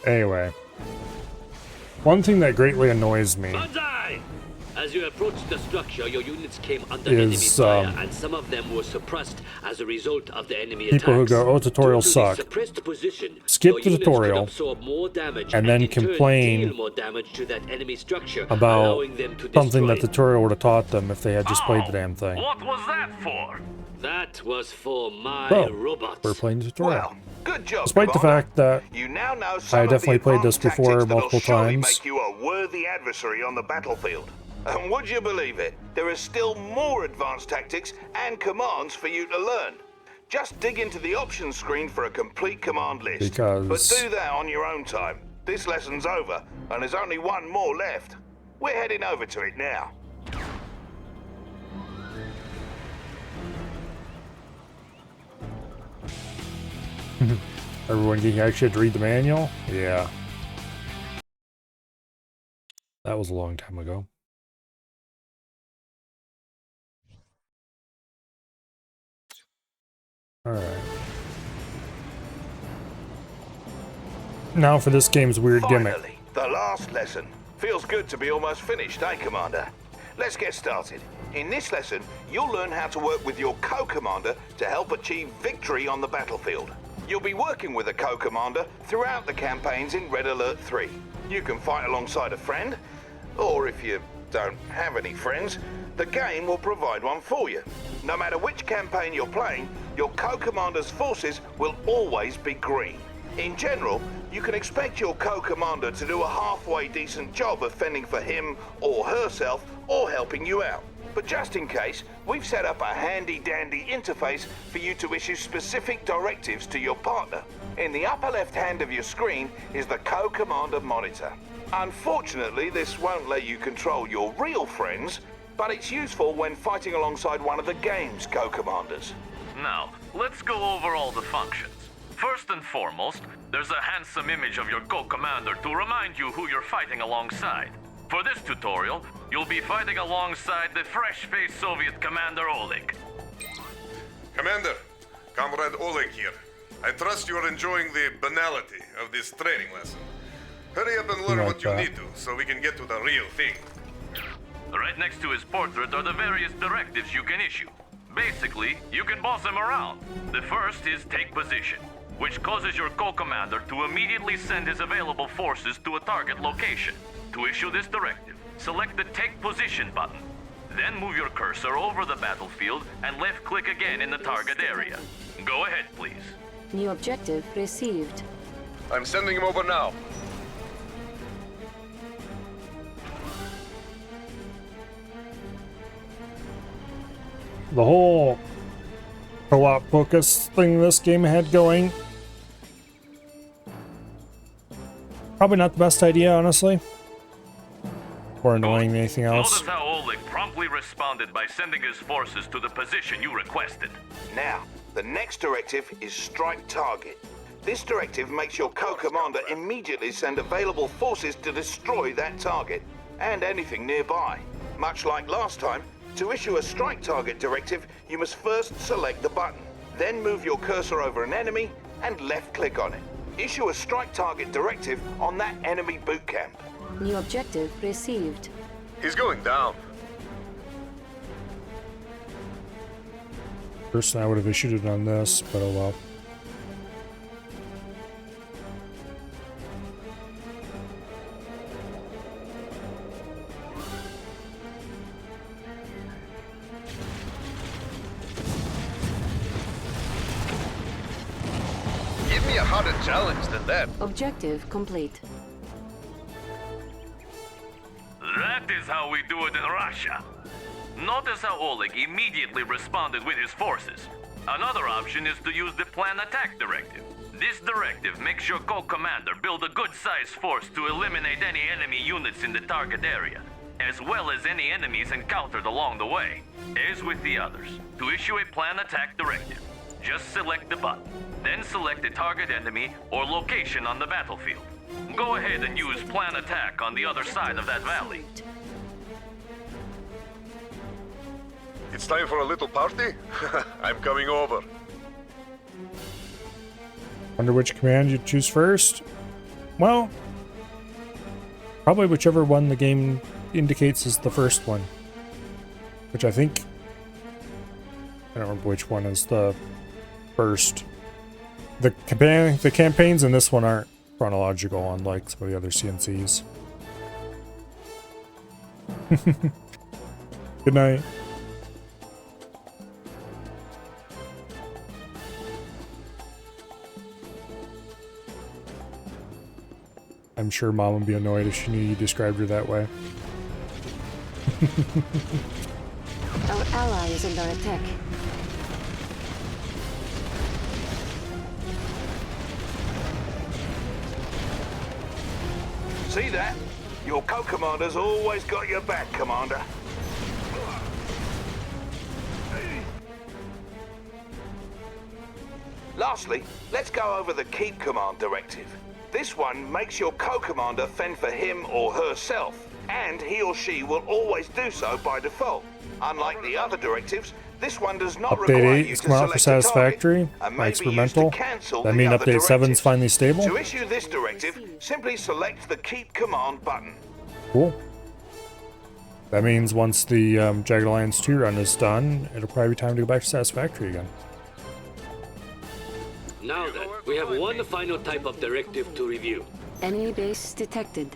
Anyway, one thing that greatly annoys me Banzai! As you approached the structure, your units came under Is, enemy fire, and some of them were suppressed as a result of the enemy attacks. people who go, "Oh, tutorials Due to suck." the suppressed position, Skip your the units could tutorial, absorb more damage and then in turn complain deal more damage to that enemy structure, about allowing them to something that destroy the tutorial would have taught them if they had just played the damn thing. What was that for? That was for my Bro, robots. we're playing the tutorial. Well, good job, Despite the Commander. fact that You now know some I of the definitely played this advanced before tactics that'll multiple surely times. make you a worthy adversary on the battlefield. And would you believe it? There are still more advanced tactics and commands for you to learn. Just dig into the options screen for a complete command list. Because- But do that on your own time. This lesson's over, and there's only one more left. We're heading over to it now. Everyone getting actually had to read the manual? Yeah. That was a long time ago. Alright. Now for this game's weird gimmick. Finally, the last lesson. Feels good to be almost finished, eh, Commander? Let's get started. In this lesson, you'll learn how to work with your co-commander to help achieve victory on the battlefield. You'll be working with a co-commander throughout the campaigns in Red Alert 3. You can fight alongside a friend, or if you don't have any friends, the game will provide one for you. No matter which campaign you're playing, your co-commander's forces will always be green. In general, you can expect your co-commander to do a halfway decent job of fending for him or herself or helping you out. But just in case, we've set up a handy-dandy interface for you to issue specific directives to your partner. In the upper left hand of your screen is the co-commander monitor. Unfortunately, this won't let you control your real friends, but it's useful when fighting alongside one of the game's co-commanders. Now, let's go over all the functions. First and foremost, there's a handsome image of your co-commander to remind you who you're fighting alongside. For this tutorial, you'll be fighting alongside the fresh-faced Soviet commander Oleg. Commander, Comrade Oleg here. I trust you're enjoying the banality of this training lesson. Hurry up and learn what you need to, so we can get to the real thing. Right next to his portrait are the various directives you can issue. Basically, you can boss him around. The first is take position, which causes your co-commander to immediately send his available forces to a target location. To issue this directive, select the Take Position button. Then move your cursor over the battlefield and left-click again in the target area. Go ahead, please. New objective received. I'm sending him over now. The whole co-op focus thing this game had going, Probably not the best idea, honestly. More annoying than anything else. Notice how Oleg promptly responded by sending his forces to the position you requested. Now, the next directive is strike target. This directive makes your co-commander immediately send available forces to destroy that target, and anything nearby. Much like last time, to issue a strike target directive, you must first select the button, then move your cursor over an enemy, and left-click on it. Issue a strike target directive on that enemy boot camp. New objective received. He's going down. Personally, I would have issued it on this, but oh well. Give me a harder challenge than that. Objective complete. That is how we do it in Russia. Notice how Oleg immediately responded with his forces. Another option is to use the Plan Attack Directive. This directive makes your co-commander build a good-sized force to eliminate any enemy units in the target area, as well as any enemies encountered along the way. As with the others, to issue a Plan Attack Directive, just select the button, then select the target enemy or location on the battlefield. Go ahead and use Plan Attack on the other side of that valley. It's time for a little party? I'm coming over. Wonder which command you'd choose first? Well, probably whichever one the game indicates is the first one. Which I think... I don't remember which one is the first. The campaigns in this one aren't chronological, unlike some of the other CNCs. Good night. I'm sure Mom would be annoyed if she knew you described her that way. Our ally is under attack. See that? Your co-commander's always got your back, Commander. Lastly, let's go over the Keep Command Directive. This one makes your co-commander fend for him or herself, and he or she will always do so by default. Unlike the other directives, this one does not require Update 8 you is to coming out for select a target, Satisfactory. and My may be used to experimental. cancel That the mean other update 7's directives. finally stable? To issue this directive, simply select the Keep Command button. Cool. That means once the Jagged Alliance 2 run is done, it'll probably be time to go back to Satisfactory again. Now then, we have one final type of directive to review. Enemy base detected.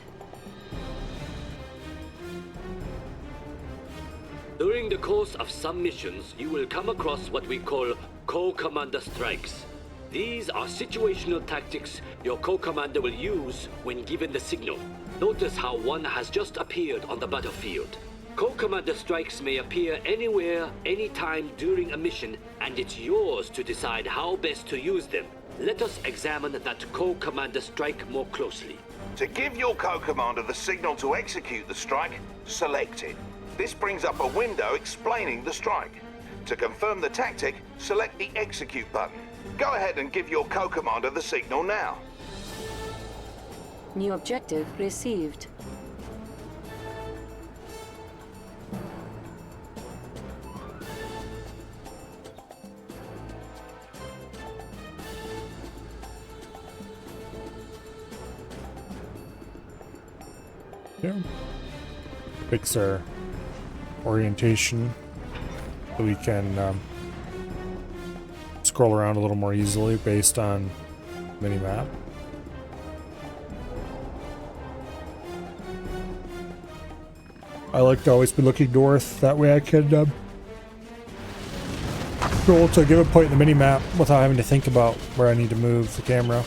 During the course of some missions, you will come across what we call co-commander strikes. These are situational tactics your co-commander will use when given the signal. Notice how one has just appeared on the battlefield. Co-commander strikes may appear anywhere, anytime during a mission, and it's yours to decide how best to use them. Let us examine that co-commander strike more closely. To give your co-commander the signal to execute the strike, select it. This brings up a window explaining the strike. To confirm the tactic, select the execute button. Go ahead and give your co-commander the signal now. New objective received. Yeah. Fix our orientation so we can scroll around a little more easily based on minimap. I like to always be looking north, that way I can scroll to a given point in the minimap without having to think about where I need to move the camera.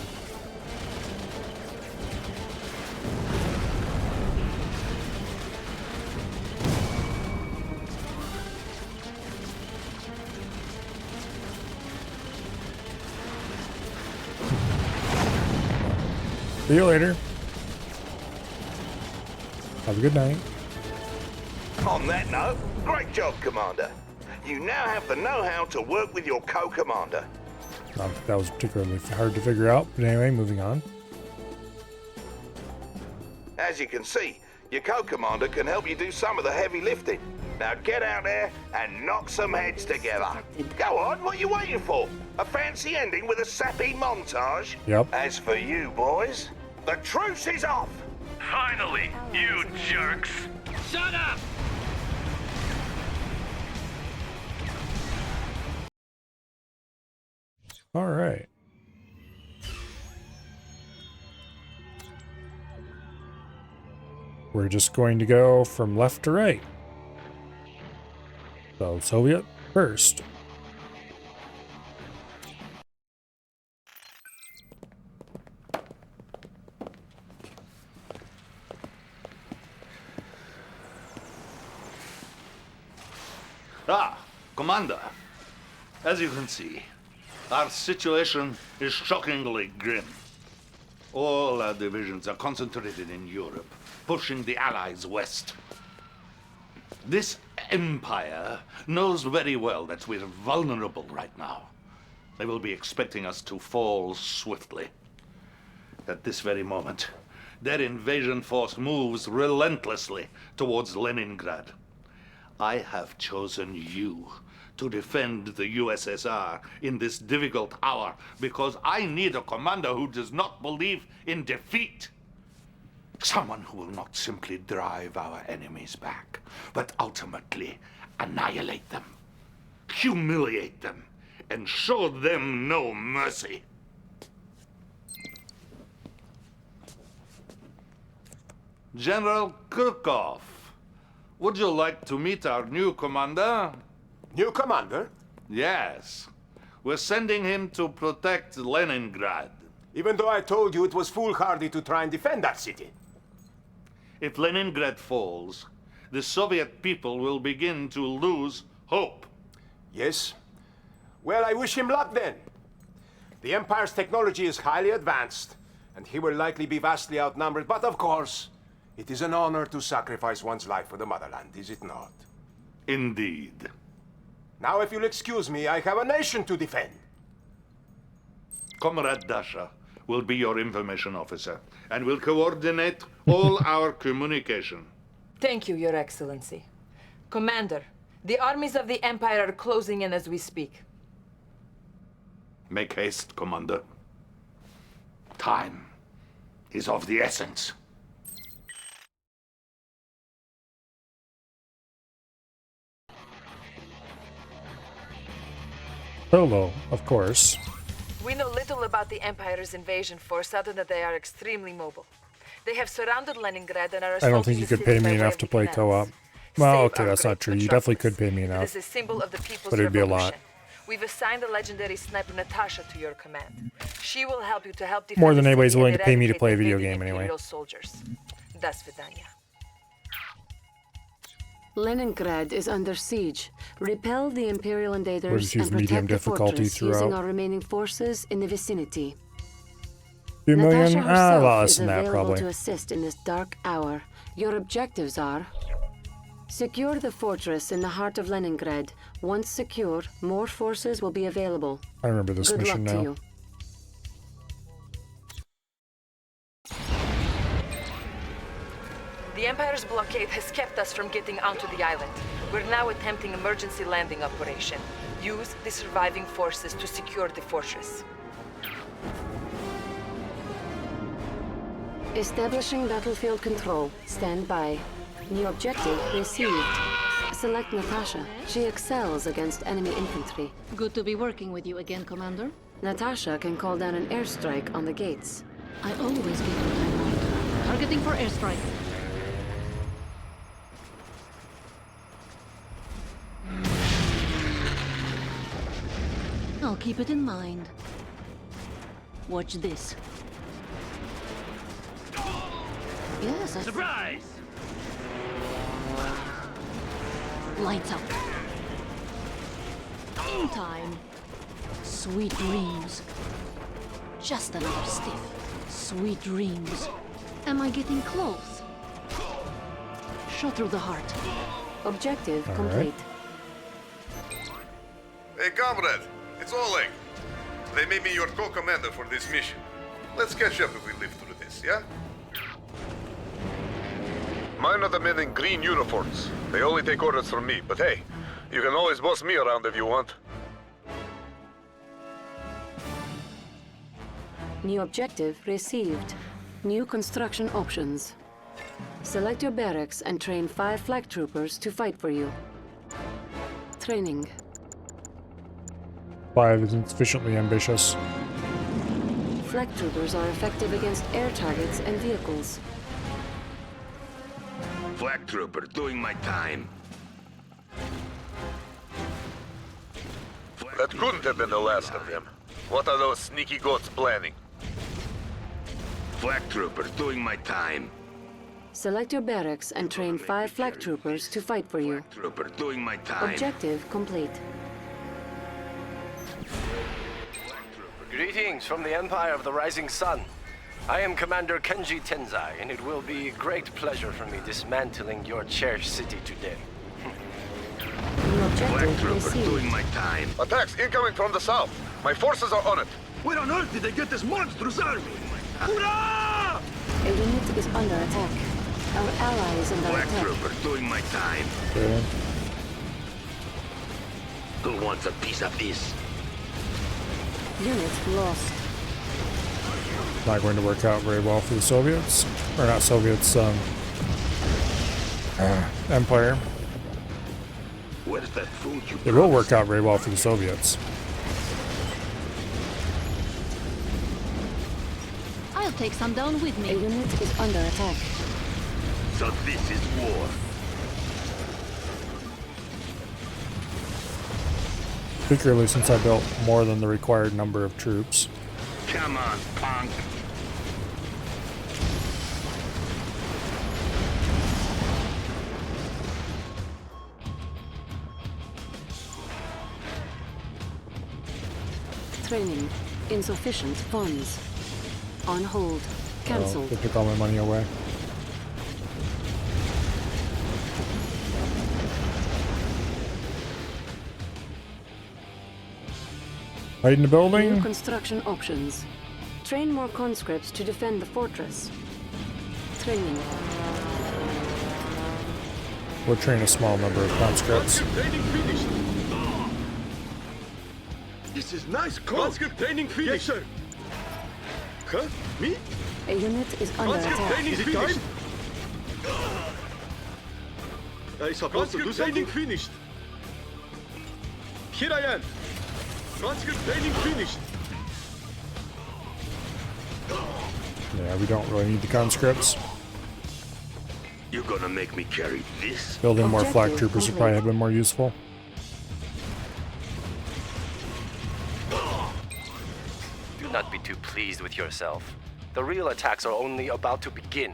See you later. Have a good night. On that note, great job, Commander. You now have the know-how to work with your co-commander. Not that was particularly hard to figure out, but anyway, moving on. As you can see, your co-commander can help you do some of the heavy lifting. Now get out there and knock some heads together. Go on, what are you waiting for? A fancy ending with a sappy montage? Yep. As for you, boys, the truce is off! Finally, you jerks! Shut up! All right. We're just going to go from left to right. So, Soviet first. Ah, Commander. As you can see, our situation is shockingly grim. All our divisions are concentrated in Europe, pushing the Allies west. This empire knows very well that we're vulnerable right now. They will be expecting us to fall swiftly. At this very moment, their invasion force moves relentlessly towards Leningrad. I have chosen you to defend the USSR in this difficult hour because I need a commander who does not believe in defeat. Someone who will not simply drive our enemies back, but ultimately annihilate them, humiliate them, and show them no mercy. General Kirkov, would you like to meet our new commander? New commander? Yes. We're sending him to protect Leningrad. Even though I told you it was foolhardy to try and defend that city. If Leningrad falls, the Soviet people will begin to lose hope. Yes? Well, I wish him luck then. The Empire's technology is highly advanced, and he will likely be vastly outnumbered, but of course, it is an honor to sacrifice one's life for the motherland, is it not? Indeed. Now, if you'll excuse me, I have a nation to defend. Comrade Dasha will be your information officer and will coordinate all our communication. Thank you, Your Excellency. Commander, the armies of the Empire are closing in as we speak. Make haste, Commander. Time is of the essence. Solo, of course. We know little about the Empire's invasion force other than they are extremely mobile. They have surrounded Leningrad and are I don't think you could pay me enough to play co-op. Well, okay, that's not true. You definitely could pay me enough. It is a symbol of the people's but it'd be a lot. We've assigned the legendary sniper Natasha to your command. She will help you to help defend More than the anybody's city willing and to pay me to eradicate play a the video invading game anyway. Imperial soldiers. Das Vidania. Leningrad is under siege. Repel the Imperial We'll invaders just use and medium protect the difficulty fortress using throughout. our remaining forces in the vicinity. 2 million? Natasha Ah, herself less is than that, available probably. to assist in this dark hour. Your objectives are: secure the fortress in the heart of Leningrad. Once secure, more forces will be available. I remember this Good mission luck now. to you. The Empire's blockade has kept us from getting onto the island. We're now attempting emergency landing operation. Use the surviving forces to secure the fortress. Establishing battlefield control. Stand by. New objective received. Select Natasha. She excels against enemy infantry. Good to be working with you again, Commander. Natasha can call down an airstrike on the gates. I always get what I want. Targeting for airstrike. I'll keep it in mind. Watch this. Yes, I... Surprise! Lights out. In time. Sweet dreams. Just another stiff. Sweet dreams. Am I getting close? Shot through the heart. Objective All complete. Hey, comrade, it's Oleg. They made me your co-commander for this mission. Let's catch up if we live through this, yeah? Mine are the men in green uniforms. They only take orders from me, but hey, you can always boss me around if you want. New objective received. New construction options. Select your barracks and train 5 flag troopers to fight for you. Training. 5 isn't sufficiently ambitious. Flag troopers are effective against air targets and vehicles. Flag trooper doing my time. That couldn't have been the last of them. What are those sneaky goats planning? Flag trooper doing my time. Select your barracks and train 5 flag troopers to fight for you. Trooper doing my time. Objective complete. Greetings from the Empire of the Rising Sun. I am Commander Kenji Tenzai, and it will be a great pleasure for me dismantling your cherished city today. Flag trooper doing my time. Attacks incoming from the south. My forces are on it. Where on earth did they get this monstrous army? Hurrah! A unit is under attack. Our ally is under Flag attack. trooper doing my time. Okay. Who wants a piece of this? Unit lost. Not going to work out very well for the Soviets. Or not Soviets, Empire. Where's that food you It will work out very well for the Soviets. I'll take some down with me. A unit is under attack. So this is war. Particularly since I built more than the required number of troops. Come on, punk. Training. Insufficient funds. On hold. Cancelled. They took all my money away. Hide in the building. New construction options. Train more conscripts to defend the fortress. Training. We'll train a small number of conscripts. Training finished. This is nice. Conscript training finished. Yes, sir. Huh? Me? A unit is under Conscript attack. training finished. I supposed to do something finished. Here I am. Conscript training finished. Yeah, we don't really need the conscripts. You're gonna make me carry this? Building more flag troopers would probably have been more useful. Do not be too pleased with yourself. The real attacks are only about to begin.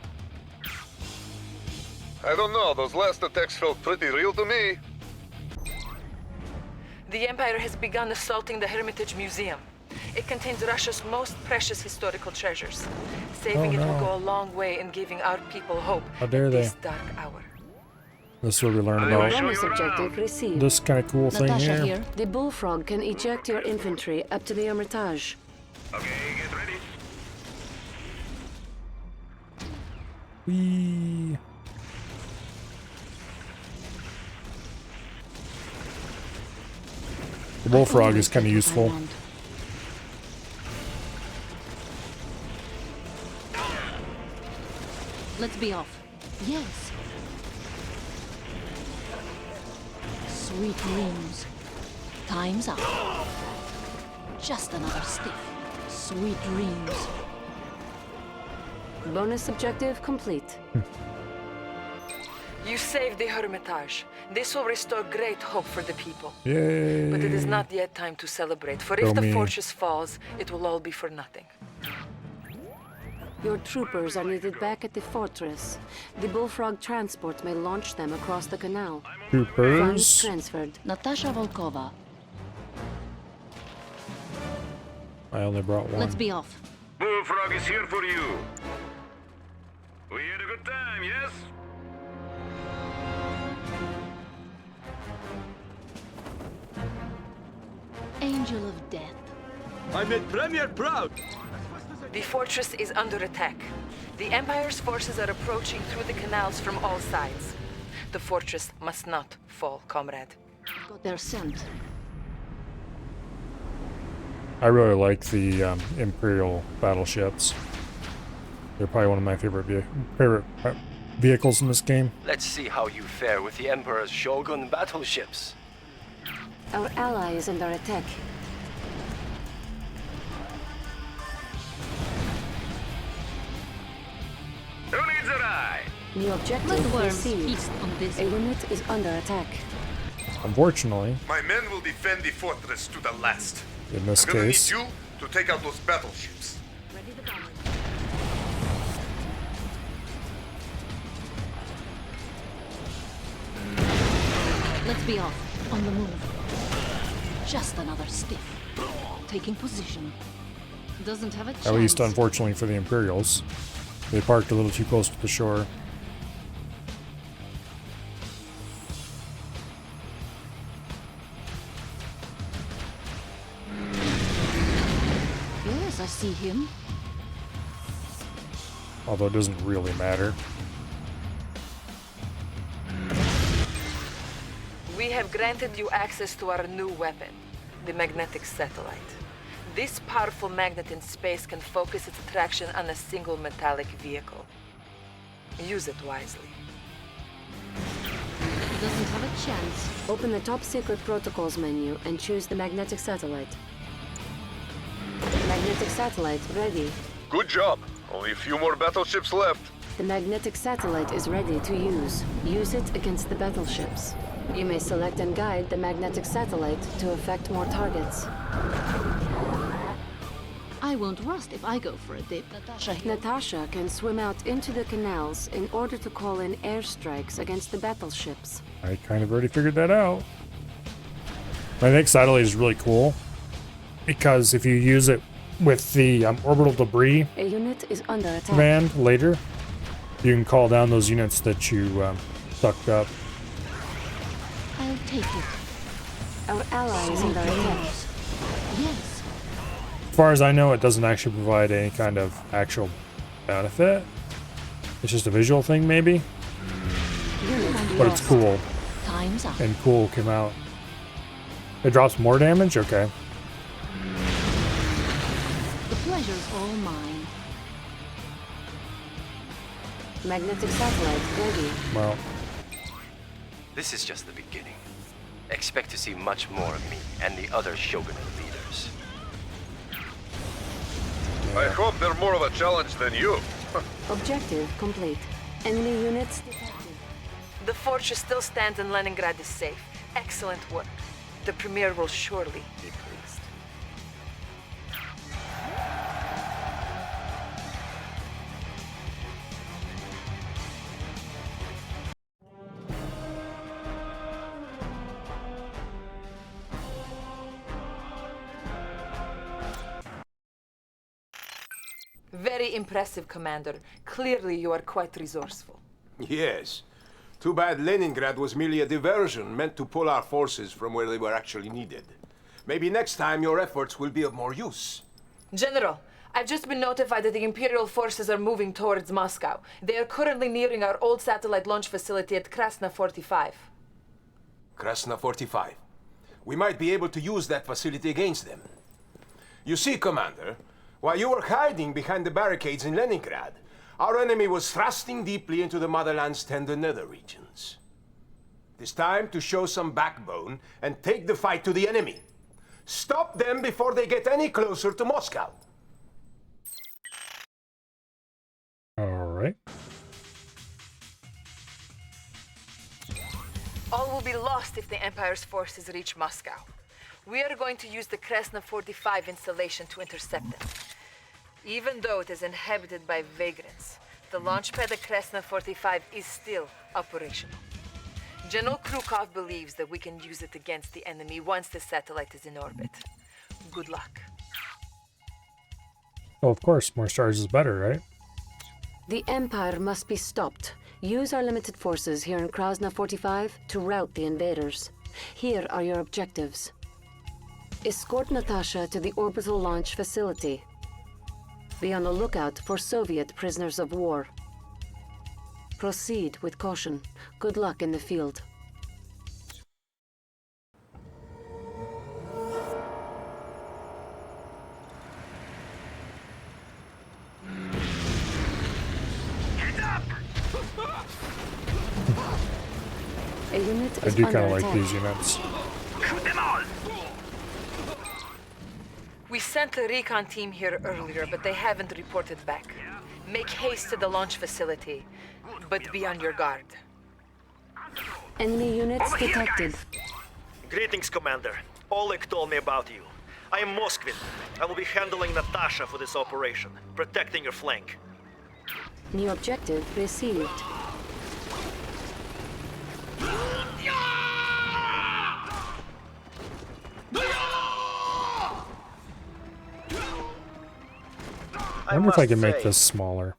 I don't know, those last attacks felt pretty real to me. The Empire has begun assaulting the Hermitage Museum. It contains Russia's most precious historical treasures. Saving it will go a long way in giving our people hope How dare in they? this dark hour. This is where we learn about Bonus objective received. this kind of cool thing Natasha here. here. The Bullfrog can eject your infantry up to the Hermitage. Okay, get ready. Whee. The Bullfrog is kind of useful. Let's be off. Yes. Sweet dreams. Time's up. Just another stiff. Sweet dreams. Bonus objective complete. You saved the Hermitage. This will restore great hope for the people. Yay. But it is not yet time to celebrate, for Go if the me. fortress falls, it will all be for nothing. Your troopers are needed back at the fortress. The Bullfrog transport may launch them across the canal. Funds Troopers. transferred. Natasha Volkova. I only brought one. Let's be off. Bullfrog is here for you. We had a good time, yes? angel of death. I made Premier proud. The fortress is under attack. The Empire's forces are approaching through the canals from all sides. The fortress must not fall, comrade. Got their scent. I really like the Imperial battleships. They're probably one of my favorite vehicles in this game. Let's see how you fare with the Emperor's Shogun battleships. Our ally is under attack. Who needs a ride? New objective Let worms received. feast on this. A unit is under attack. Unfortunately, My men will defend the fortress to the last. in this I'm gonna case, need you to take out those battleships. Ready the bomber. Let's be off. On the move. Just another stiff. Taking position. Doesn't have a chance. at least unfortunately for the Imperials, they parked a little too close to the shore. Yes, I see him. Although it doesn't really matter. We have granted you access to our new weapon, the magnetic satellite. This powerful magnet in space can focus its attraction on a single metallic vehicle. Use it wisely. Doesn't have a chance. Open the top secret protocols menu and choose the magnetic satellite. Magnetic satellite ready. Good job. Only a few more battleships left. The magnetic satellite is ready to use. Use it against the battleships. You may select and guide the magnetic satellite to affect more targets. I won't rust if I go for a dip. Natasha can swim out into the canals in order to call in airstrikes against the battleships. I kind of already figured that out. Magnetic satellite is really cool because if you use it with the orbital debris A unit is under attack. command later, you can call down those units that you sucked up. I'll take it. Our ally is under attack. Yes. As far as I know, it doesn't actually provide any kind of actual benefit. It's just a visual thing, maybe. But it's cool. Time's up. And cool came out. It drops more damage? Okay. The pleasure's all mine. Magnetic satellite ready. Well, This is just the beginning. Expect to see much more of me and the other Shogunate leaders. I hope they're more of a challenge than you. Objective complete. Enemy units detected. The fortress still stands and Leningrad is safe. Excellent work. The Premier will surely be pleased. Very impressive, Commander. Clearly you are quite resourceful. Yes. Too bad Leningrad was merely a diversion meant to pull our forces from where they were actually needed. Maybe next time your efforts will be of more use. General, I've just been notified that the Imperial forces are moving towards Moscow. They are currently nearing our old satellite launch facility at Krasna 45. Krasna 45. We might be able to use that facility against them. You see, Commander, while you were hiding behind the barricades in Leningrad, our enemy was thrusting deeply into the motherland's tender nether regions. It is time to show some backbone and take the fight to the enemy. Stop them before they get any closer to Moscow. all right. All will be lost if the Empire's forces reach Moscow. We are going to use the Krasna 45 installation to intercept them. Even though it is inhabited by vagrants, the launchpad at Krasna 45 is still operational. General Krukov believes that we can use it against the enemy once the satellite is in orbit. Good luck. Oh, of course, more stars is better, right? The Empire must be stopped. Use our limited forces here in Krasna 45 to rout the invaders. Here are your objectives. Escort Natasha to the orbital launch facility. Be on the lookout for Soviet prisoners of war. Proceed with caution. Good luck in the field. A unit I is do under kind of like attack. these units. Shoot them all! We sent a recon team here earlier, but they haven't reported back. Make haste to the launch facility, but be on your guard. Enemy units Over here, detected. Greetings, Commander. Oleg told me about you. I am Moskvin. I will be handling Natasha for this operation, protecting your flank. New objective received. I wonder if I can make this smaller.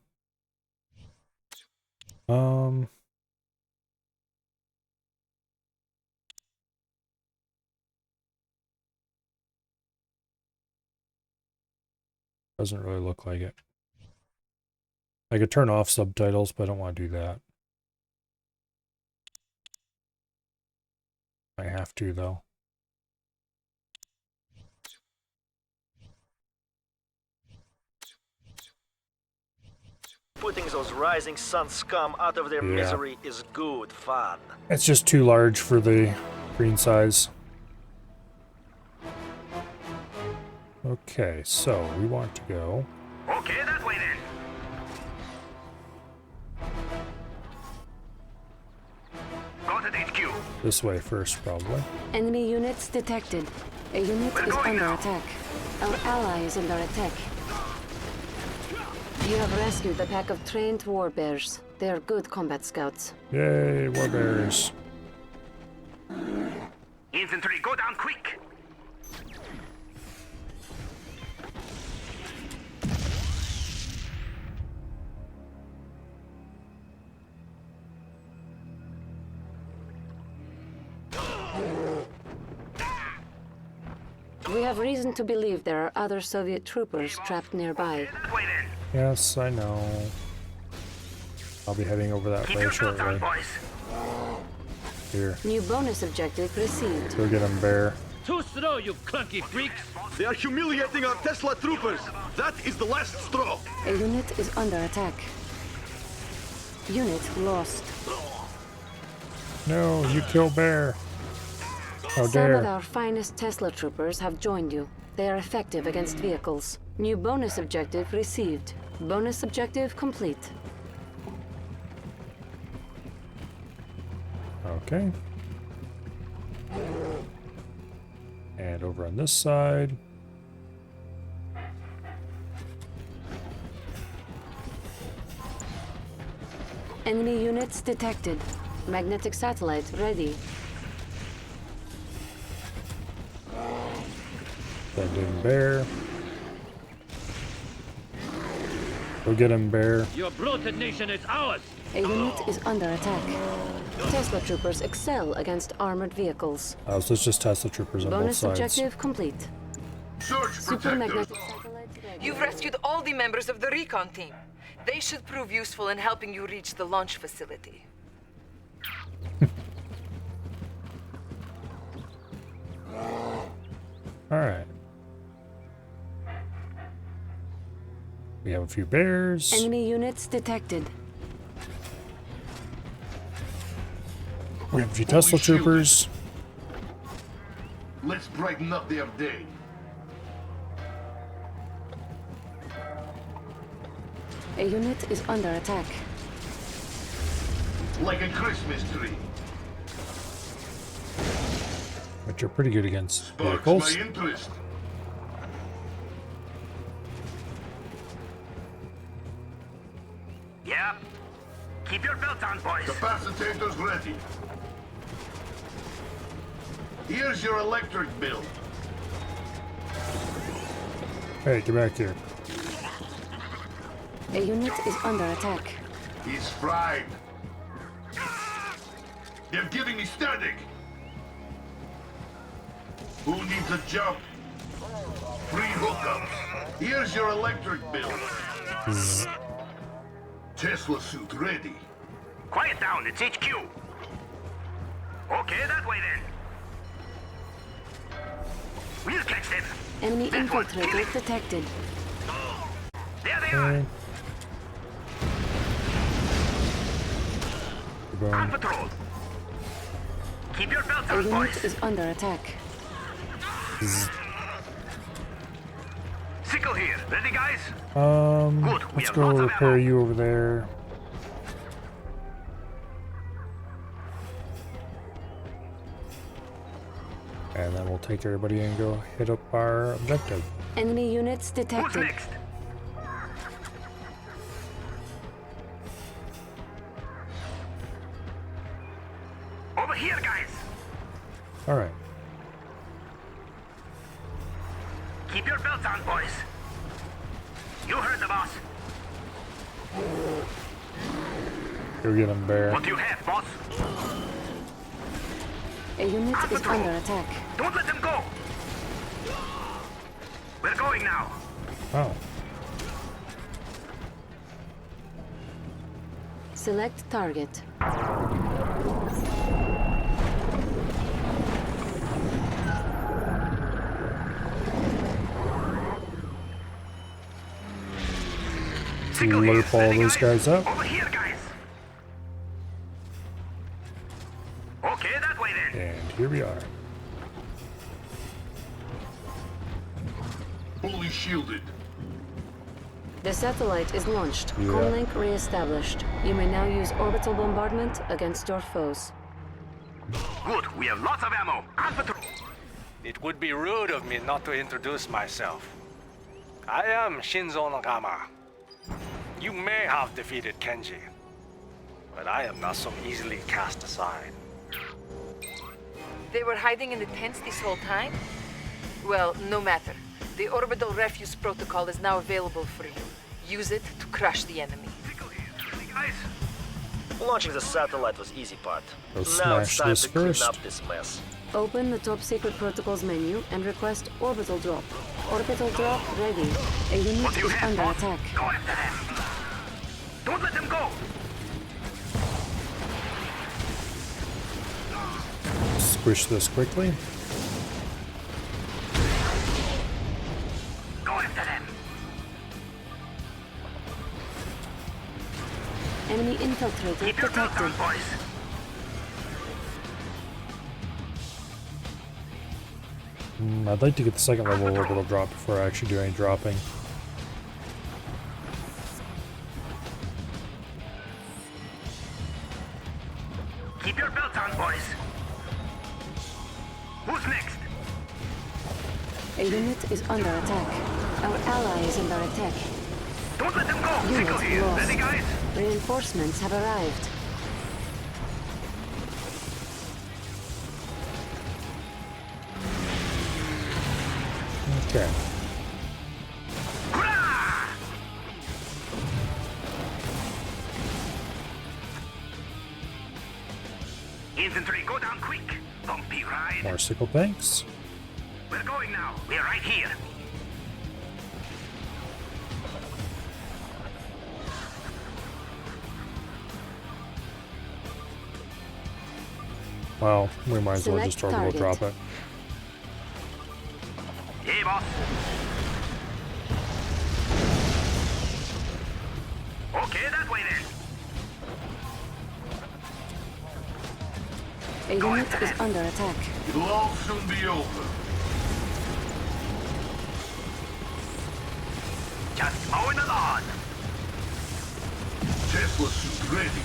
Doesn't really look like it. I could turn off subtitles, but I don't want to do that. I have to, though. Putting those rising sun scum out of their Yeah. misery is good fun. It's just too large for the green size. Okay, so we want to go Okay, that way then. Go to the HQ. this way first, probably. Enemy units detected. A unit is under attack. Our ally is under attack. You have rescued a pack of trained war bears. They are good combat scouts. Yay, war bears. Infantry, go down quick. We have reason to believe there are other Soviet troopers trapped nearby. Yes, I know. I'll be heading over that way shortly. Here, New bonus objective received. go get him, bear. Too slow, you clunky freaks! They are humiliating our Tesla troopers! That is the last straw! A unit is under attack. Unit lost. No, you kill bear. How Some of dare. our finest Tesla troopers have joined you. They are effective against vehicles. New bonus objective received. Bonus objective complete. Okay. And over on this side. Enemy units detected. Magnetic satellite ready. Send in bear. Go get him, bear. Your bloated nation is ours! A unit is under attack. Tesla troopers excel against armored vehicles. So it's just Tesla troopers on both Bonus sides. objective complete. Super magnetic satellites ready. You've rescued all the members of the recon team. They should prove useful in helping you reach the launch facility. Alright. We have a few bears. Enemy units detected. We have a few Tesla troopers. Let's brighten up their day. A unit is under attack. Like a Christmas tree. Which are pretty good against Sparks vehicles. my interest. Yep. Keep your belts on, boys. Capacitors ready. Here's your electric bill. Hey, get back here. A unit is under attack. He's fried. They're giving me static. Who needs a jump? Free hookups. Here's your electric bill. Tesla suit ready. Quiet down, it's HQ. Okay, that way then. We'll catch them. Enemy infiltrator detected. There they are. On patrol. Keep your belts A on, unit boys. is under attack. Sickle here. Ready, guys? Let's go repair you over there. And then we'll take everybody and go hit up our objective. Enemy units detected. Who's next? Over here, guys. Alright. Keep your belts on, boys. You heard the boss. Go get him, Bear. What do you have, boss? A unit is under attack. Don't let them go. We're going now. Oh. Select target. Lerp all those guys up. Over here, guys. Okay, that way then. And here we are. Fully shielded. The satellite is launched. Yeah. Comlink re-established. You may now use orbital bombardment against your foes. Good, we have lots of ammo. On patrol. It would be rude of me not to introduce myself. I am Shinzo Nagama. You may have defeated Kenji, but I am not so easily cast aside. They were hiding in the tents this whole time? Well, no matter. The orbital refuse protocol is now available for you. Use it to crush the enemy. Launching the satellite was easy part. Go Now it's smash time this to clean first. up this mess. Open the top secret protocols menu and request orbital drop. Orbital drop ready. A unit is under attack. Go after them. Don't let them go. Squish this quickly. Go after them. Enemy infiltrator Keep your belts detected. on, boys. I'd like to get the second level orbital drop before I actually do any dropping. Keep your belts on, boys. Who's next? A unit is under attack. Our ally is under attack. Don't let them go. Unit Sickle here. lost. Ready, guys? Reinforcements have arrived. Okay. Infantry, go down quick. Bumpy ride. More sickle tanks. We're going now. We're right here. Well, we might as well just Select orbital target. drop it. Hey, boss. Okay, that way then. A unit is under attack. It'll all soon be over. Just mowing the lawn. Tesla suit ready.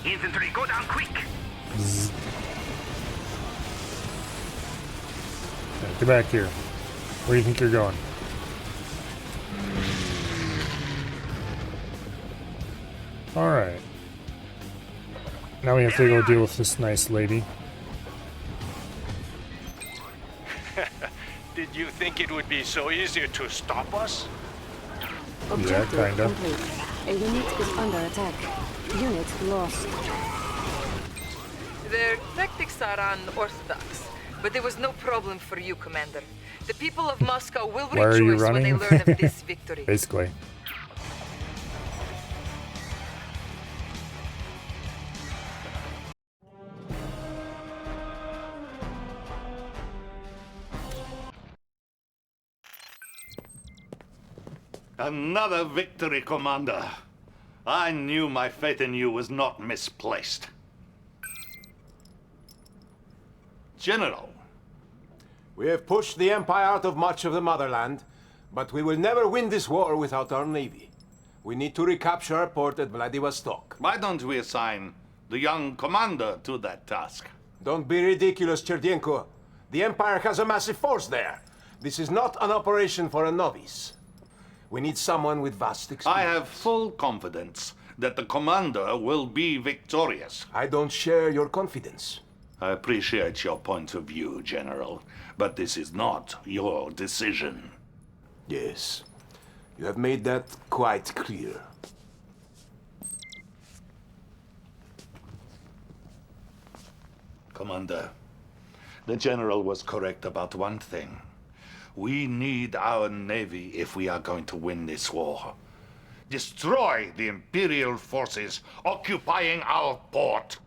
Infantry, go down quick. Okay, get back here. Where do you think you're going? Alright. Now we have to go deal with this nice lady. Did you think it would be so easy to stop us? Yeah, kinda. A unit is under attack. Unit lost. Their tactics are unorthodox, but there was no problem for you, Commander. The people of Moscow will Why are you rejoice when they running? learn of this victory. Basically. Another victory, Commander. I knew my faith in you was not misplaced. General. We have pushed the Empire out of much of the motherland, but we will never win this war without our navy. We need to recapture our port at Vladivostok. Why don't we assign the young commander to that task? Don't be ridiculous, Cherdenko. The Empire has a massive force there. This is not an operation for a novice. We need someone with vast experience. I have full confidence that the commander will be victorious. I don't share your confidence. I appreciate your point of view, General, but this is not your decision. Yes, you have made that quite clear. Commander, the General was correct about one thing. We need our navy if we are going to win this war. Destroy the Imperial forces occupying our port.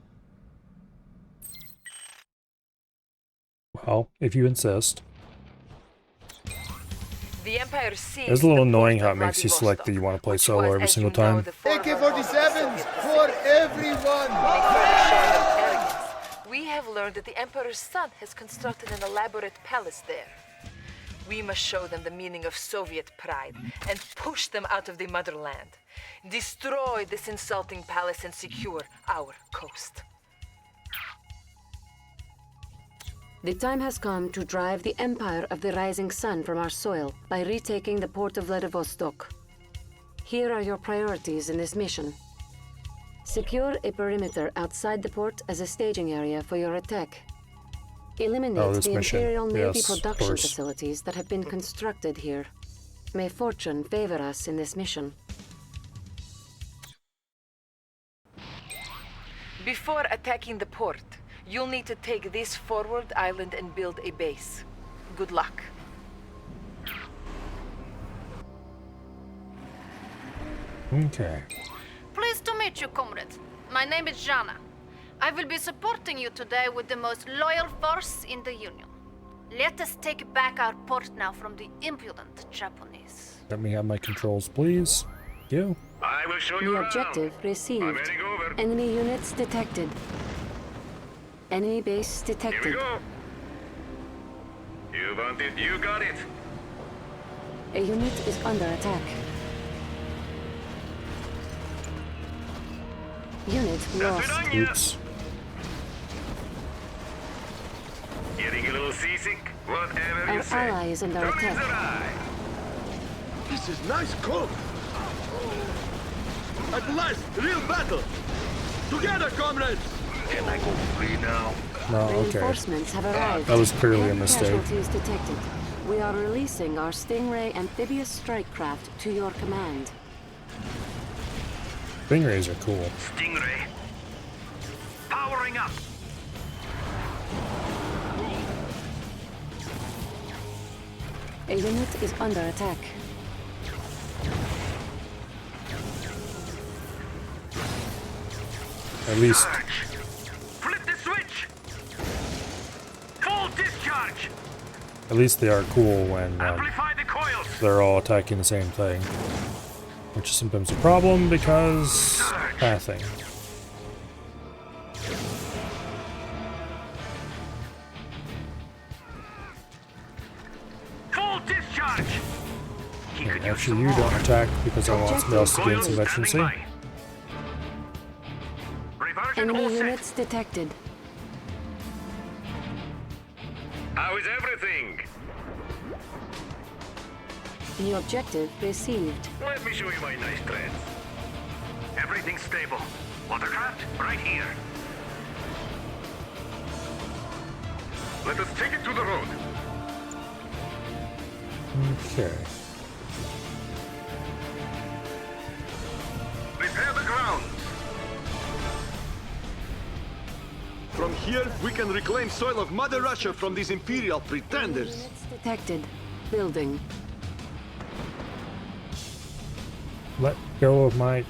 Well, if you insist. The Empire sees It's a little the annoying port how it of makes you select that you want to play which solo was, every as single you know, time. the former AK-47s for everyone! We have learned that the Emperor's son has constructed an elaborate palace there. We must show them the meaning of Soviet pride and push them out of the motherland. Destroy this insulting palace and secure our coast. The time has come to drive the Empire of the Rising Sun from our soil by retaking the port of Vladivostok. Here are your priorities in this mission. Secure a perimeter outside the port as a staging area for your attack. Eliminate the Imperial Navy production facilities that have been constructed here. May fortune favor us in this mission. Before attacking the port, you'll need to take this forward island and build a base. Good luck. Okay. Pleased to meet you, comrade. My name is Jana. I will be supporting you today with the most loyal force in the Union. Let us take back our port now from the impudent Japanese. Let me have my controls, please. Thank you. I will show you New around. objective received. Enemy units detected. Enemy base detected. Here we go. You want it, you got it. A unit is under attack. Unit lost. Oops. Getting a little seasick? Whatever Our you say. ally is under Don't attack. is an eye. This is nice cook. At last, real battle. Together, comrades. Can I go free now? No, okay. Reinforcements have arrived. That was clearly a 10 mistake. Casualties detected. We are releasing our Stingray amphibious strike craft to your command. Stingrays are cool. Stingray. Powering up. A unit is under attack. At least Flip the switch. Full discharge. At least they are cool when Amplify the coils. they're all attacking the same thing. Which is sometimes a problem because pathing. Full discharge. And actually, you don't attack because I want somebody else to gain some efficiency. Enemy units detected. How is everything? New objective received. Let me show you my nice threads. Everything's stable. Watercraft, right here. Let us take it to the road. Okay. here, we can reclaim soil of Mother Russia from these Imperial pretenders. Units detected. Building. Let go of my...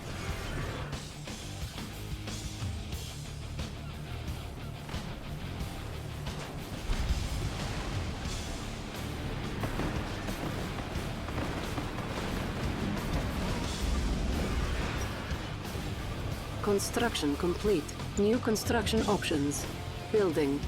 Construction complete. New construction options. Building.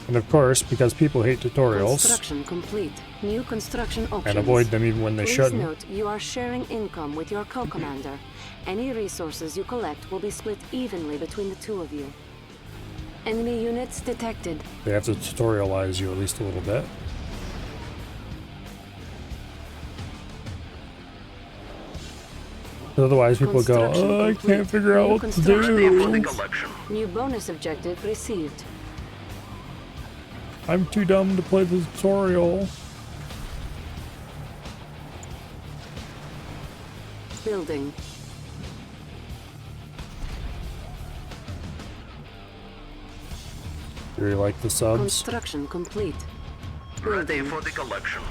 And of course, because people hate tutorials Construction complete. New construction options. and avoid them even when they Please shouldn't. note, you are sharing income with your co-commander. Any resources you collect will be split evenly between the two of you. Enemy units detected. They have to tutorialize you at least a little bit. Otherwise, people go, oh, I can't figure out what to do. New bonus objective received. I'm too dumb to play the tutorial. Building. Do you like the subs? Construction complete. Building. For the collection.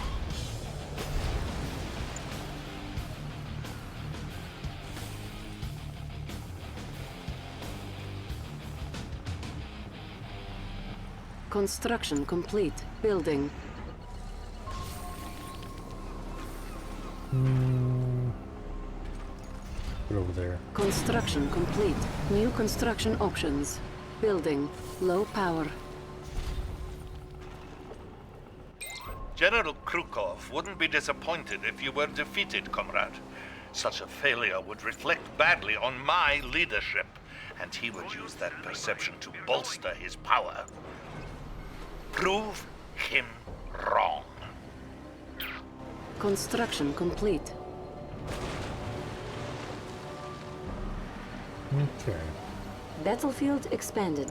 Construction complete. Building. Put over there. Construction complete. New construction options. Building. Low power. General Krukov wouldn't be disappointed if you were defeated, comrade. Such a failure would reflect badly on my leadership, and he would use that perception to bolster his power. Prove him wrong. Construction complete. Okay. Battlefield expanded.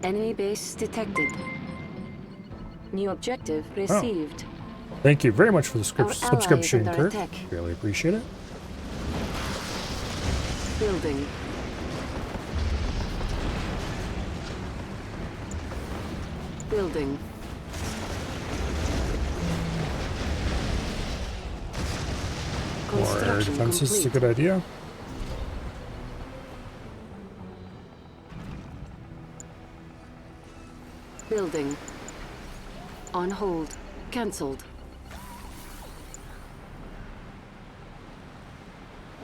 Enemy base detected. New objective received. Thank you very much for the Our ally subscription, is under Kirk. attack. Really appreciate it. Building. Building. More air Construction defenses is a complete. good idea. Building. On hold. Cancelled.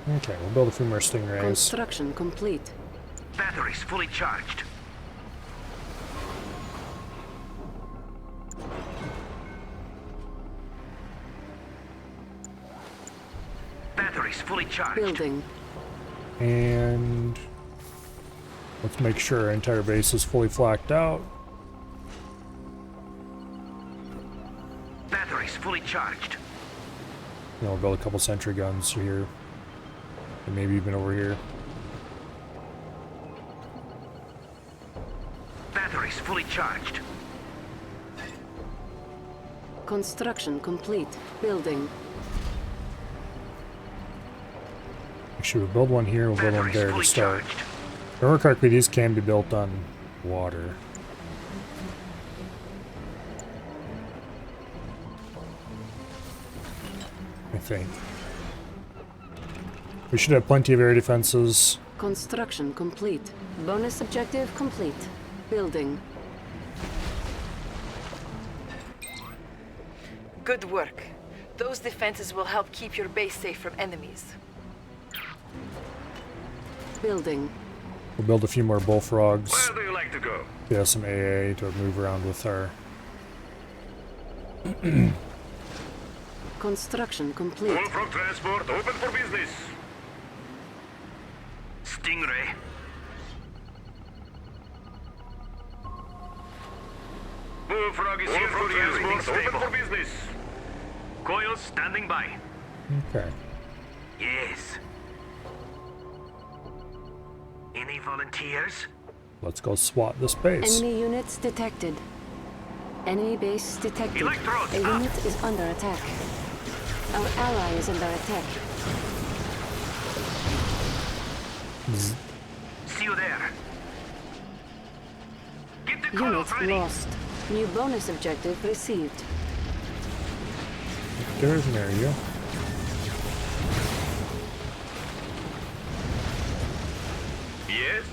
Okay, we'll build a few more stingrays. Construction complete. Batteries fully charged. Batteries fully charged. Building. And let's make sure our entire base is fully flacked out. Batteries fully charged. Then we'll build a couple sentry guns here. And maybe even over here. Batteries fully charged. Construction complete. Building. Actually, we'll build one here, we'll build one there to start. If I remember correctly, these can be built on water. I think. We should have plenty of air defenses. Construction complete. Bonus objective complete. Building. Good work. Those defenses will help keep your base safe from enemies. Building. We'll build a few more bullfrogs. Where do you like to go? We have some AA to move around with our... Construction complete. Bullfrog transport open for business. Stingray. Bullfrog is here for you. Open for business. Coils standing by. Okay. Yes. Any volunteers? Let's go SWAT this base. Enemy units detected. Enemy base detected. Electrodes A unit is under attack. Our ally is under attack. See you there. Get the Unit coils ready. lost. New bonus objective received. There's an area. Yes?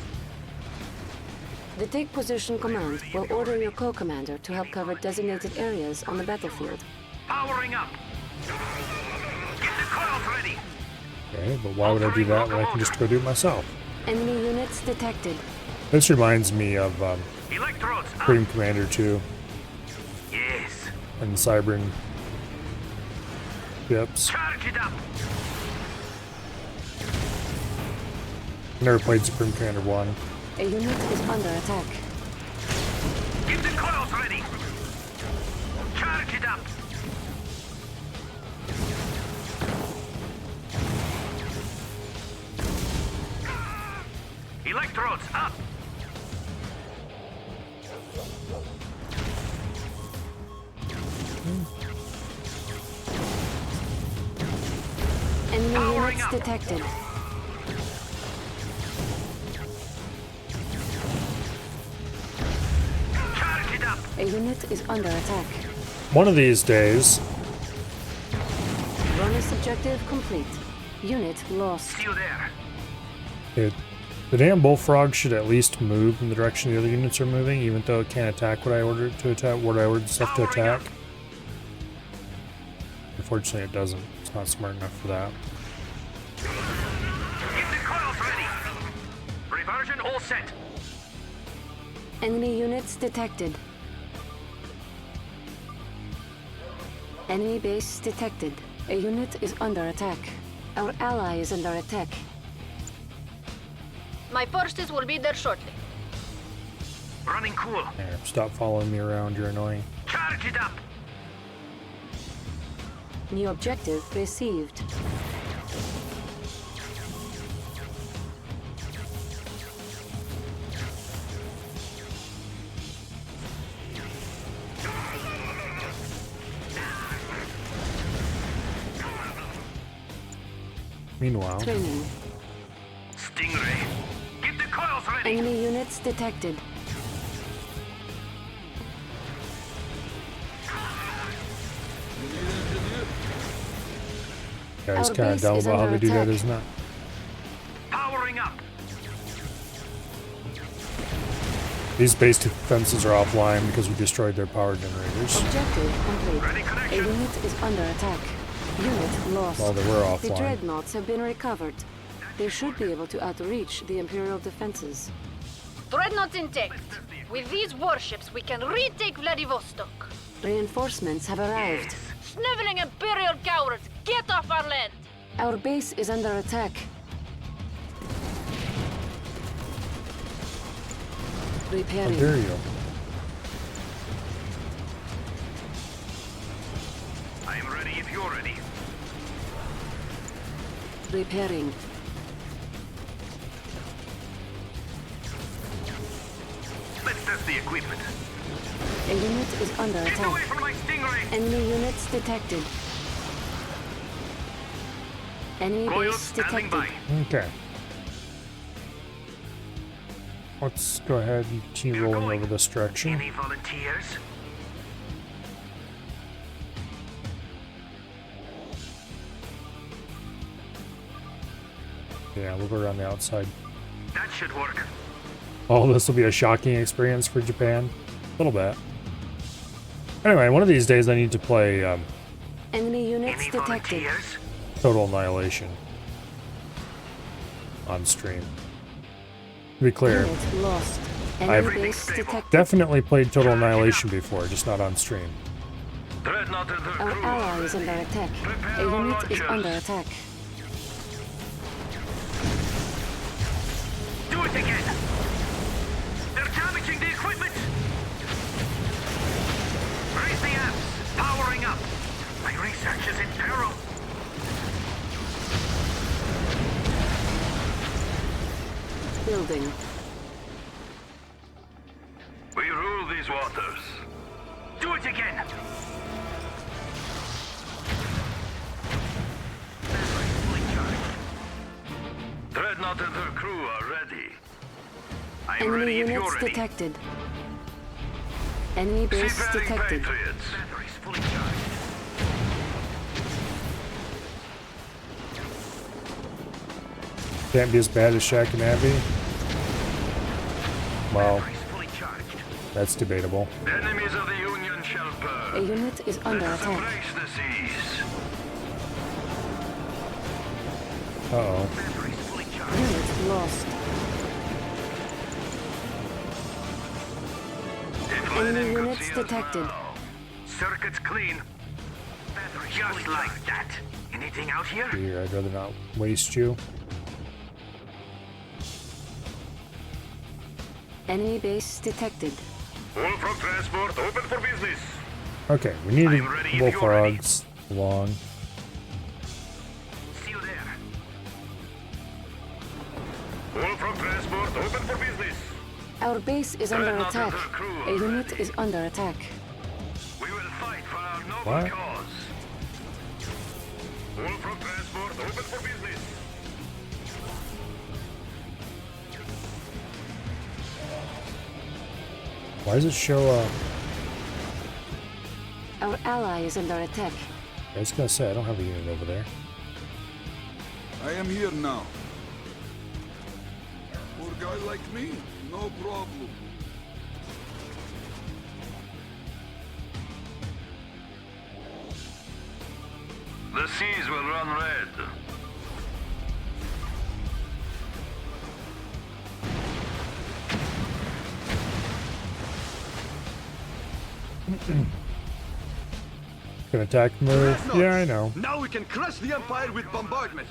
The Take Position command will order your co-commander to help cover designated areas on the battlefield. Powering up. Get the coils ready. Okay, but why would I do that when I can just go do it myself? Enemy units detected. This reminds me of Electrodes up. Supreme Commander 2 Yes. and the Cybern ships. Charge it up. Never played Supreme Commander 1. A unit is under attack. Get the coils ready. Charge it up. Electrodes up. Enemy Powering units up. detected. Charge it up. A unit is under attack. One of these days, Bonus objective complete. Unit lost. See you there. the damn bullfrog should at least move in the direction the other units are moving, even though it can't attack what I ordered it to attack, what I ordered stuff to attack. Unfortunately, it doesn't. It's not smart enough for that. Get the coils ready. Reversion all set. Enemy units detected. Enemy base detected. A unit is under attack. Our ally is under attack. My forces will be there shortly. Running cool. There, stop following me around, you're annoying. Charge it up. New objective received. Meanwhile, Training. Stingray. Get the coils ready. Enemy units detected. guys Our kind of base dumb is about how under they do that, attack. isn't it? Powering up. These base defenses are offline because we destroyed their power generators. Objective complete. A unit is under attack. Unit lost. Well, they were The offline. dreadnoughts have been recovered. They should be able to outreach the Imperial defenses. Dreadnoughts intact. With these warships, we can retake Vladivostok. Reinforcements have arrived. Sniveling Imperial cowards, get off our land! Our base is under attack. How Repairing. dare you? I am ready if you're ready. Repairing. Let's test the equipment. A unit is under Get away attack. from my Stingray. Enemy units detected. Enemy Coils base standing detected. by. Okay. Let's go ahead and continue rolling over this direction. Any volunteers? Yeah, we'll go around the outside. That should work. Oh, this will be a shocking experience for Japan. A little bit. Anyway, one of these days I need to play Enemy units Any detected. volunteers? Total Annihilation on stream. To be clear, Unit lost. I've Enemy base detected. definitely played Total Annihilation before, just not on stream. Dreadnought and their Our crew. ally is under attack. A unit is under attack. Do it again. They're damaging the equipment. Raise the amps. Powering up. My research is in peril. Building. We rule these waters. Do Dreadnought and her crew are ready. I'm Enemy ready if you're units ready. detected. Enemy base Seafaring detected. Patriots. Batteries fully charged. Can't be as bad as Shaq and Abby. Well, that's debatable. The enemies of the Union shall burn. A unit is under Let us attack. embrace the seas. Uh-oh. Unit lost. Enemy units detected. Circuits clean. Just like that. Anything out here? Here, I'd rather not waste you. Enemy base detected. Bullfrog transport open for business. Okay, we need I'm ready if you're bullfrogs along. See you there. Bullfrog transport open for business. Our base is under Dreadnought attack. and her crew A unit is under attack. We will fight for our noble What? cause. Bullfrog transport open for business. Why does it show Our ally is under attack. I was gonna say, I don't have a unit over there. I am here now. For a guy like me, no problem. The seas will run red. Can attack move. Yeah, I know. Now we can crush the Empire with bombardment.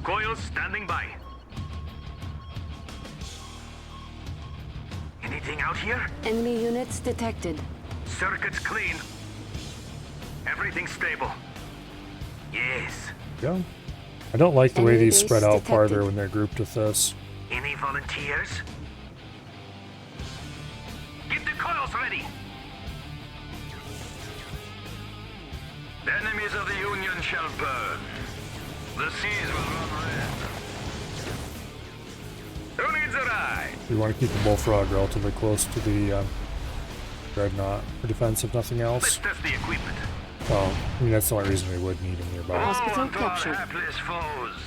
Coils standing by. Anything out here? Enemy units detected. Circuits clean. Everything stable. Yes. Go. I don't like the way Enemy these base spread out detected. farther when they're grouped with this. Any volunteers? Get the coils ready. The enemies of the Union shall burn. The seas will run red. Who needs a ride? We want to keep the bullfrog relatively close to the dreadnought for defense, if nothing Let's else. test the equipment. Well, I mean, that's the only reason we would need them nearby. Hospital Unto our captured. hapless foes.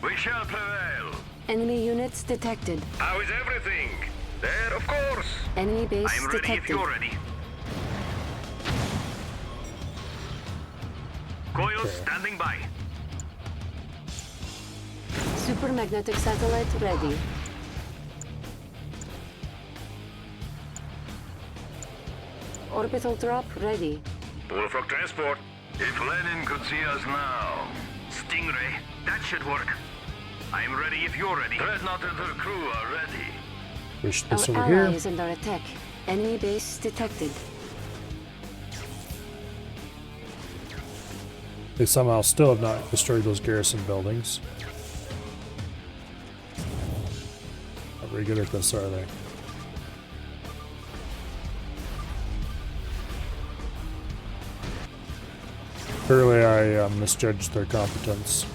We shall prevail. Enemy units detected. How is everything? There, of course. Enemy base I'm ready if detected. you're ready. Coils standing by. Supermagnetic satellite ready. Orbital drop ready. Bullfrog transport. If Lenin could see us now. Stingray, that should work. I'm ready if you're ready. Dreadnought and her crew are ready. Push this Our over ally here. is under attack. Enemy base detected. They somehow still have not destroyed those garrison buildings. Not very good at this, are they? Clearly, I misjudged their competence.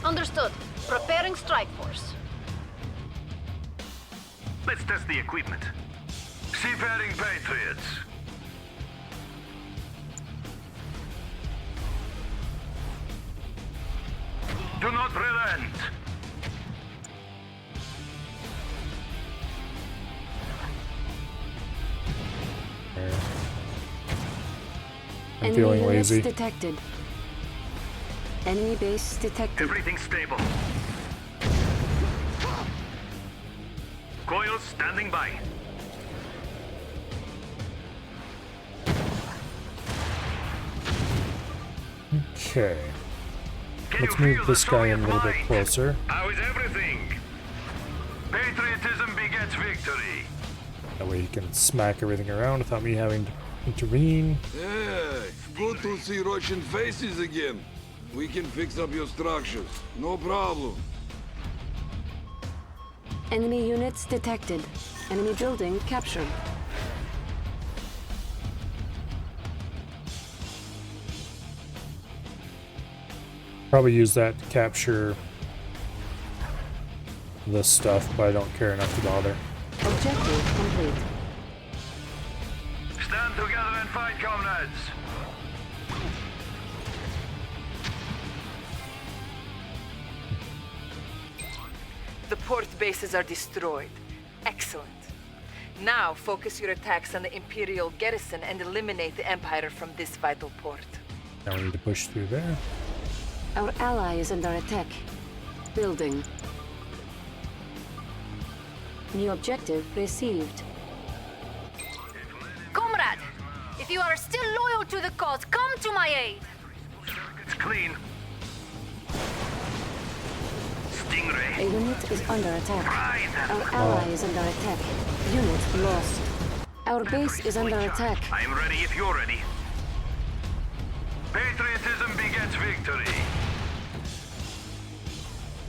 Understood. Preparing strike force. Let's test the equipment. Seafaring Patriots. Do not relent. There. I'm Enemy feeling units lazy. detected. Enemy base detected. Everything stable. Coils standing by. Okay. Can Let's you move feel this the guy in a Soviet little bit might? closer. How is everything? Patriotism begets victory. That way you can smack everything around without me having to intervene. Hey, good to see Russian faces again. We can fix up your structures. No problem. Enemy units detected. Enemy building captured. Probably use that to capture this stuff, but I don't care enough to bother. Objective complete. Stand together and fight, comrades. The port bases are destroyed. Excellent. Now focus your attacks on the Imperial garrison and eliminate the Empire from this vital port. Now we need to push through there. Our ally is under attack. Building. New objective received. Comrade, if you are still loyal to the cause, come to my aid. It's clean. Stingray. A unit is under attack. Our ally is under attack. Unit lost. Our base is under attack. I am ready if you're ready. Patriotism begets victory.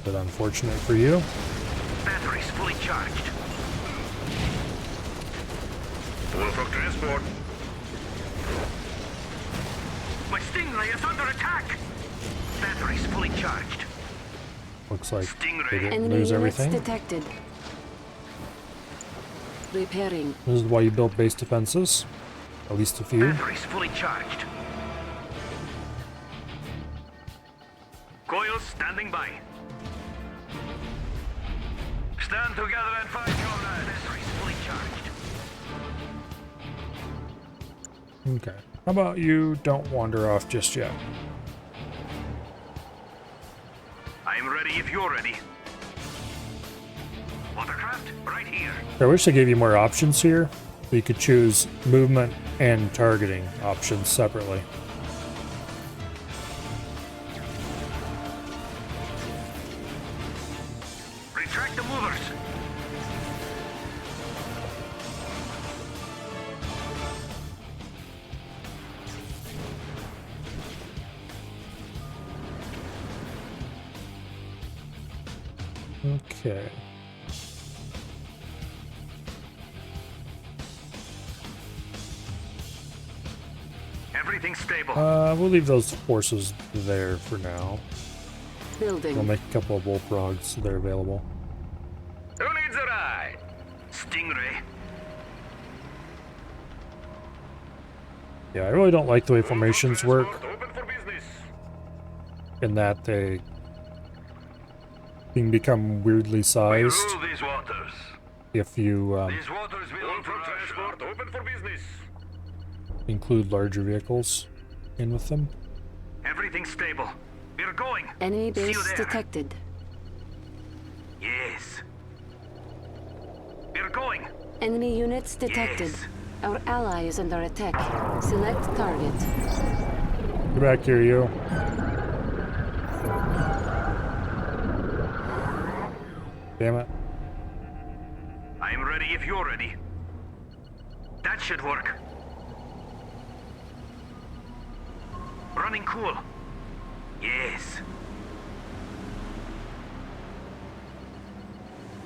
But unfortunate for you. Batteries fully charged. Bullfrog transport. My Stingray is under attack. Batteries fully charged. Looks like they didn't Enemy lose units everything. detected. Repairing. This is why you build base defenses. At least a few. Batteries fully charged. Coils standing by. Stand together and fight, comrades. Batteries fully charged. Okay. How about you don't wander off just yet? I'm ready if you're ready. Watercraft, right here. I wish they gave you more options here. So you could choose movement and targeting options separately. Retract the movers. Okay. Everything's stable. We'll leave those forces there for now. Building. We'll make a couple of bullfrogs so they're available. Who needs a ride? Stingray. Yeah, I really don't like the way formations work. Open for business. In that they can become weirdly sized Rule these waters. if you These waters belong for transport. Open for business. include larger vehicles in with them. Everything's stable. We're going. Enemy See you base there. detected. Yes. We're going. Enemy units detected. Yes. Our ally is under attack. Select target. Get back here, you. Damn it. I'm ready if you're ready. That should work. Running cool. Yes.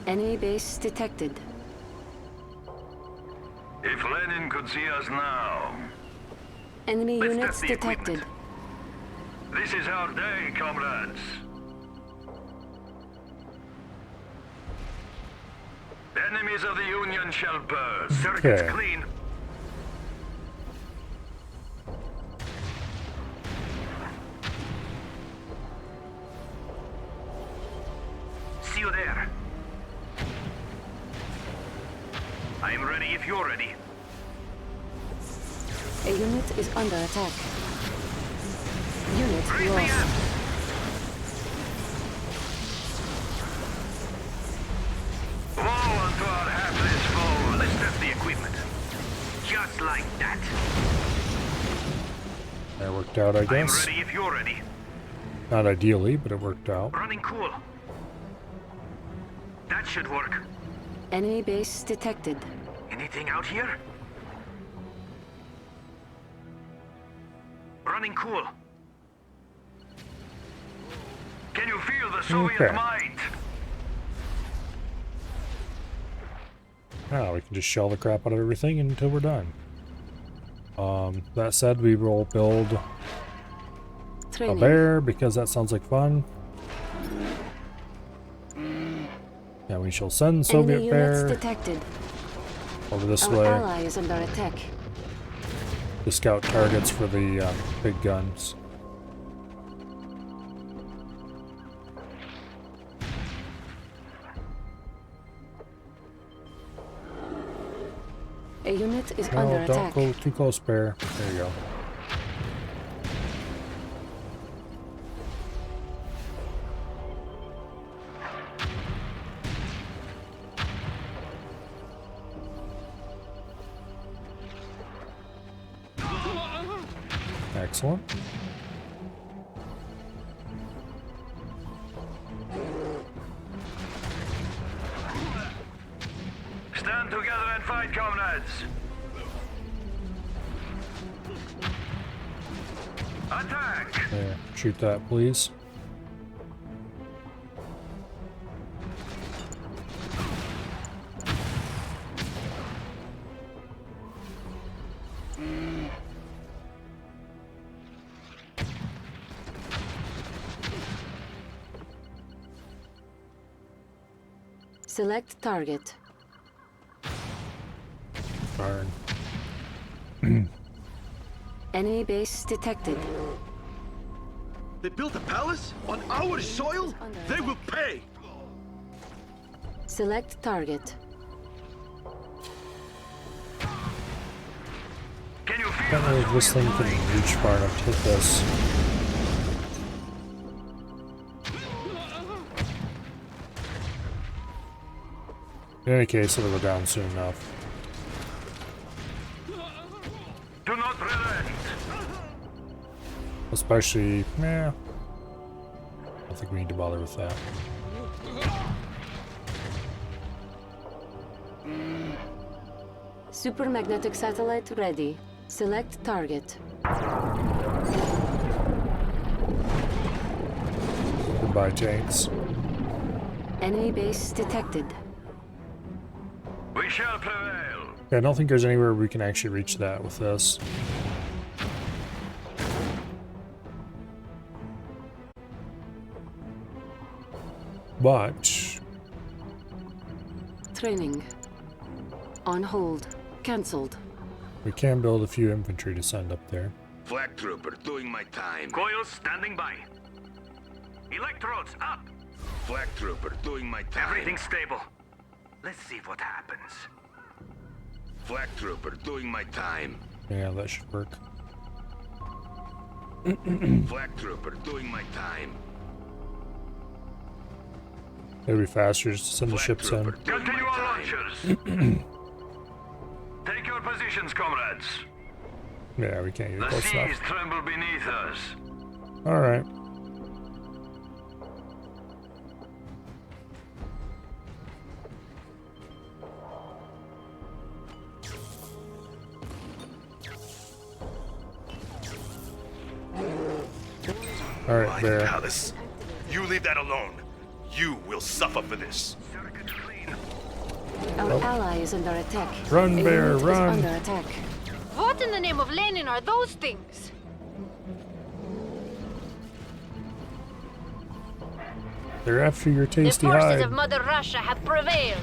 Enemy base detected. If Lenin could see us now. Enemy Let's units test the detected. This is our day, comrades. Enemies of the Union shall burn. Circuits Okay. clean. See you there. I'm ready if you're ready. A unit is under attack. Unit Raise the lost. amps. Woe unto our hapless foe. Let's test the equipment. Just like that. That worked out, I I'm guess. ready if you're ready. Not ideally, but it worked out. Running cool. That should work. Enemy base detected. Anything out here? Running cool. Can you feel the Soviet Okay. might? Now we can just shell the crap out of everything until we're done. That said, we will build a Training. bear because that sounds like fun. And we shall send Soviet Enemy units bear detected. over this Our way ally is under attack. to scout targets for the big guns. A unit is No, under don't attack. go too close, bear. There you go. Excellent. Stand together and fight, comrades. Attack! There, shoot that, please. Select target. Darn. Enemy base detected. They built a palace on our soil? They will pay! Select target. Can you I don't know if this thing can reach far enough to hit this. In any case, it'll go down soon enough. Do not relent. Especially, I don't think we need to bother with that. Supermagnetic satellite ready. Select target. Goodbye, tanks. Enemy base detected. We shall prevail. Yeah, I don't think there's anywhere we can actually reach that with this. But Training. On hold. Cancelled. we can build a few infantry to send up there. Flak trooper doing my time. Coils standing by. Electrodes up. Flak trooper doing my time. Everything's stable. Let's see what happens. Flak trooper doing my time. Yeah, that should work. Flak trooper doing my time. It'd be faster just to send the ships in. Continue our launchers. Take your positions, comrades. Yeah, we can't get The close seas enough. tremble beneath us. Alright. Alright, there. Palace. You leave that alone. You will suffer for this. Our Oh. ally is under attack. Run, A bear, unit is run. under attack. What in the name of Lenin are those things? They're after your The tasty forces hide. of Mother Russia have prevailed.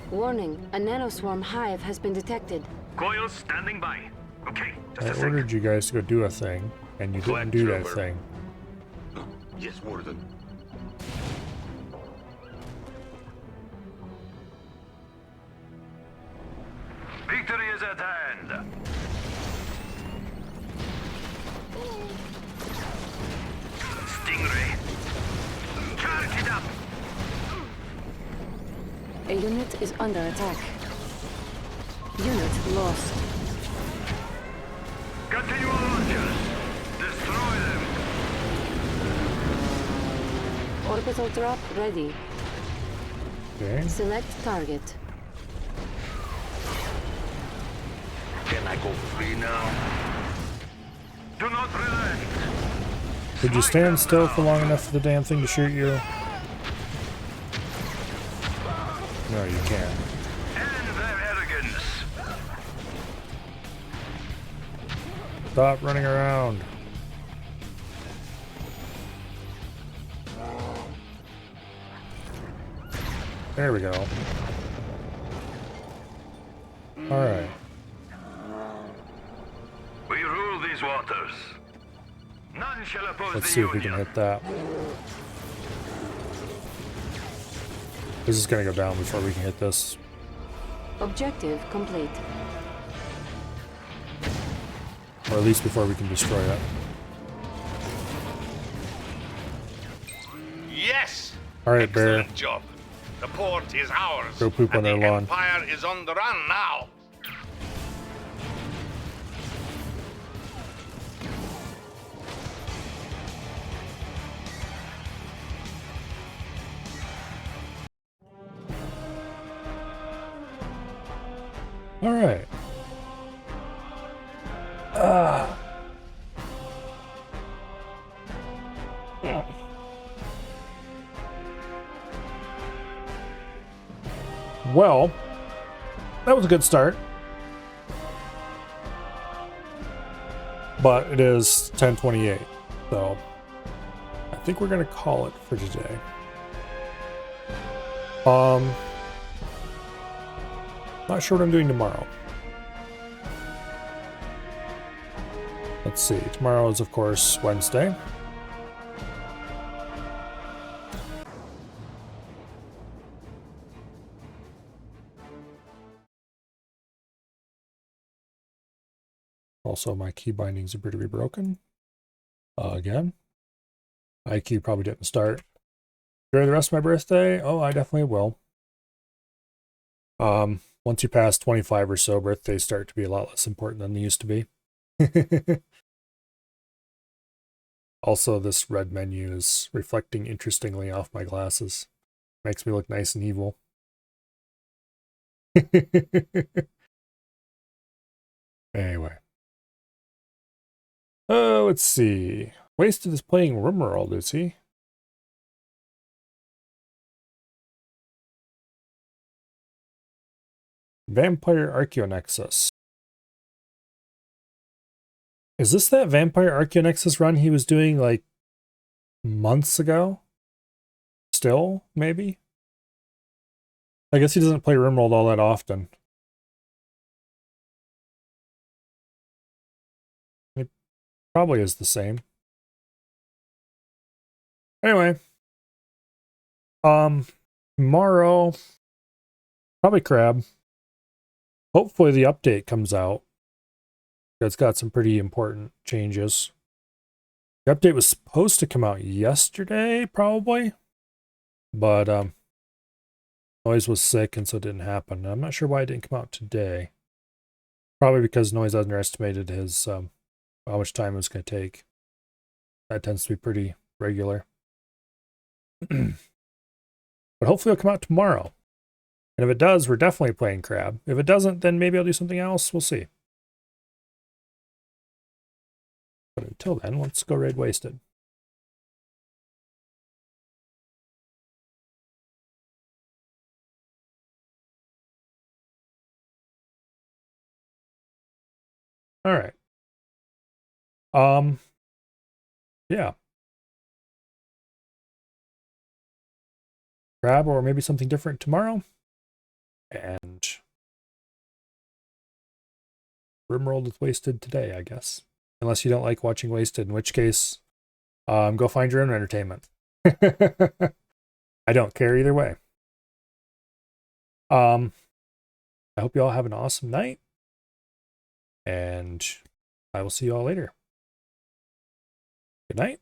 Warning, a nanoswarm hive has been detected. Coils standing by. Okay, just I a second. ordered you guys to go do a thing, and you didn't do that thing. Yes, Warden. Victory is at hand. Stingray. Charge it up. A unit is under attack. Unit lost. Continue our launchers. Destroy them. Orbital drop ready. Okay. Select target. Can I go free now? Do not relent. Could you stand still for long enough for the damn thing to shoot you? No, you can't. End their arrogance. Stop running around. There we go. Alright. We rule these waters. None shall oppose Let's the see if we Union. can hit that. This is gonna go down before we can hit this. Objective complete. Or at least before we can destroy it. Yes! Alright, Bear. Excellent job. The port is ours. Go poop on and their the lawn. Empire is on the run now. Alright. Well, that was a good start. But it is 10:28, so I think we're gonna call it for today. Not sure what I'm doing tomorrow. Let's see. Tomorrow is, of course, Wednesday. Also, my key bindings appear to be broken. Again. IQ probably didn't start. During the rest of my birthday? Oh, I definitely will. Once you pass 25 or so, birthdays start to be a lot less important than they used to be. Also, this red menu is reflecting interestingly off my glasses. Makes me look nice and evil. Anyway. Let's see. Wasted is playing Rimworld, is he? Vampire Archaeonexus. Is this that Vampire Archaeonexus run he was doing like months ago? Still, maybe? I guess he doesn't play Rimworld all that often. It probably is the same. Anyway. Tomorrow, probably Crab. Hopefully the update comes out. It's got some pretty important changes. The update was supposed to come out yesterday, probably. But Noise was sick and so it didn't happen. I'm not sure why it didn't come out today. Probably because Noise underestimated his how much time it was going to take. That tends to be pretty regular. But hopefully it'll come out tomorrow. And if it does, we're definitely playing Crab. If it doesn't, then maybe I'll do something else. We'll see. But until then, let's go raid Wasted. All right. Yeah. Crab or maybe something different tomorrow. And Rimworld with Wasted today, I guess. Unless you don't like watching Wasted, in which case, go find your own entertainment. I don't care either way. I hope you all have an awesome night. And I will see you all later. Good night.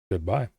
Goodbye.